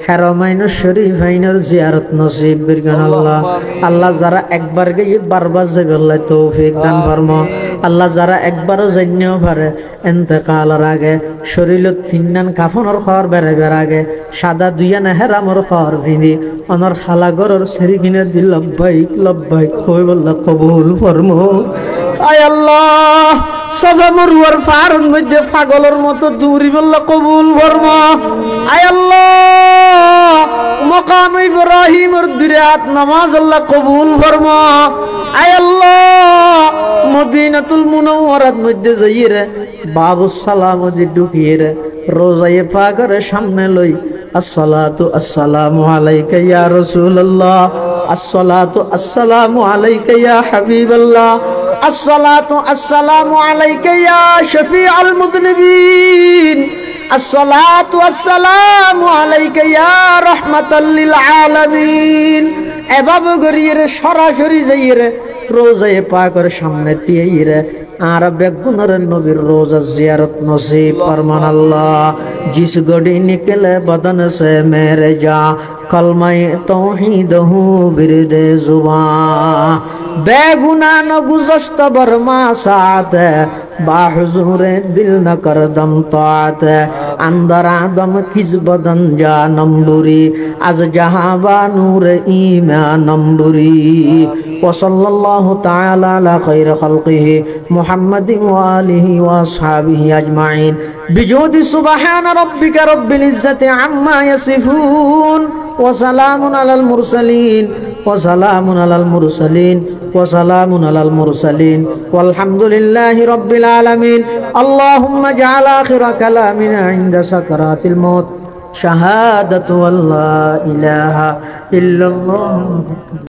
হারামাইন শরীফাইনের জিয়ারত নসিব বিরগান আল্লাহ। আল্লাহ যারা একবার গিয়ে বারবার যাবে আল্লাহ তৌফিক দান ফরমা। আল্লাহ যারা একবারও জানিও পারে ইন্তেকালের আগে শরীরত তিননান কাফনের খবর বেড়াইবার আগে সাদা দুইয়া না হেরামর খবর ভিঁধি অনর খালাগরের সেরি কিনে দিল লব্বাইক লব্বাইক হই বললা কবুল ফরমো। আয় আল্লাহ সফা মরুয়ার ফারুন মধ্যে পাগলের মতো দৌড়ি বললা কবুল ফরমো। আয় আল্লাহ মকাম ইব্রাহিমের দুরাত নামাজ আল্লাহ কবুল ফরমা। আয় আল্লাহ মদিনাতুল মুনাওয়ারাত মধ্যে যাইরে বাবুস সালাম দি ঢুকিয়ে রোজায়ে পাকের সামনে লই আসসালাতু আসসালামু আলাইকা ইয়া রাসূলুল্লাহ, আসসালাতু আসসালামু আলাইকা ইয়া হাবিবাল্লাহ, আসসালাতু আসসালামু আলাইকা ইয়া শফিউল মুযনিবিন, আসসালাতু আসসালামু আলাইকা ইয়া রাহমাতাল লিল আলামিন। এভাবে গরিয়ে সরাসরি যাইয়ে রোজায়ে পাকের সামনে দিয়ে আর বেগুনের নবীর রোজা জিয়ারত নসিব ফরমান আল্লাহ। जिस गड़ी निकले बदन से मेरे जा कलमाए तौहीद हूँ बिरदे जुबां बेगुना न गुज़श्त बरमा साथ बाहुज़ूरे दिल न कर दम तात अंदर आदम किस बदन जा नंबुरी आज जहाँ बा नूर ईमान नंबुरी वसल्लल्लाहु ताला अला खैर खल्क़िही मुहम्मदिन व आलिही व अस्हाबिही अजमाइन बिजूदि सुब्हान रब्बिका रब्बिल इज़्ज़ति अम्मा यसिफून व सलामुन अलल मुरसलीन व सलामुन अलल मुरसलीन व सलामुन अलल मुरसलीन वल्हम्दुलिल्लाहि रब्बिल आलमीन। अल्लाहुम्मा जअल आखिर कलामिना इंदा सकरातिल मौत शहादतु अल्ला इलाहा इल्लल्लाह।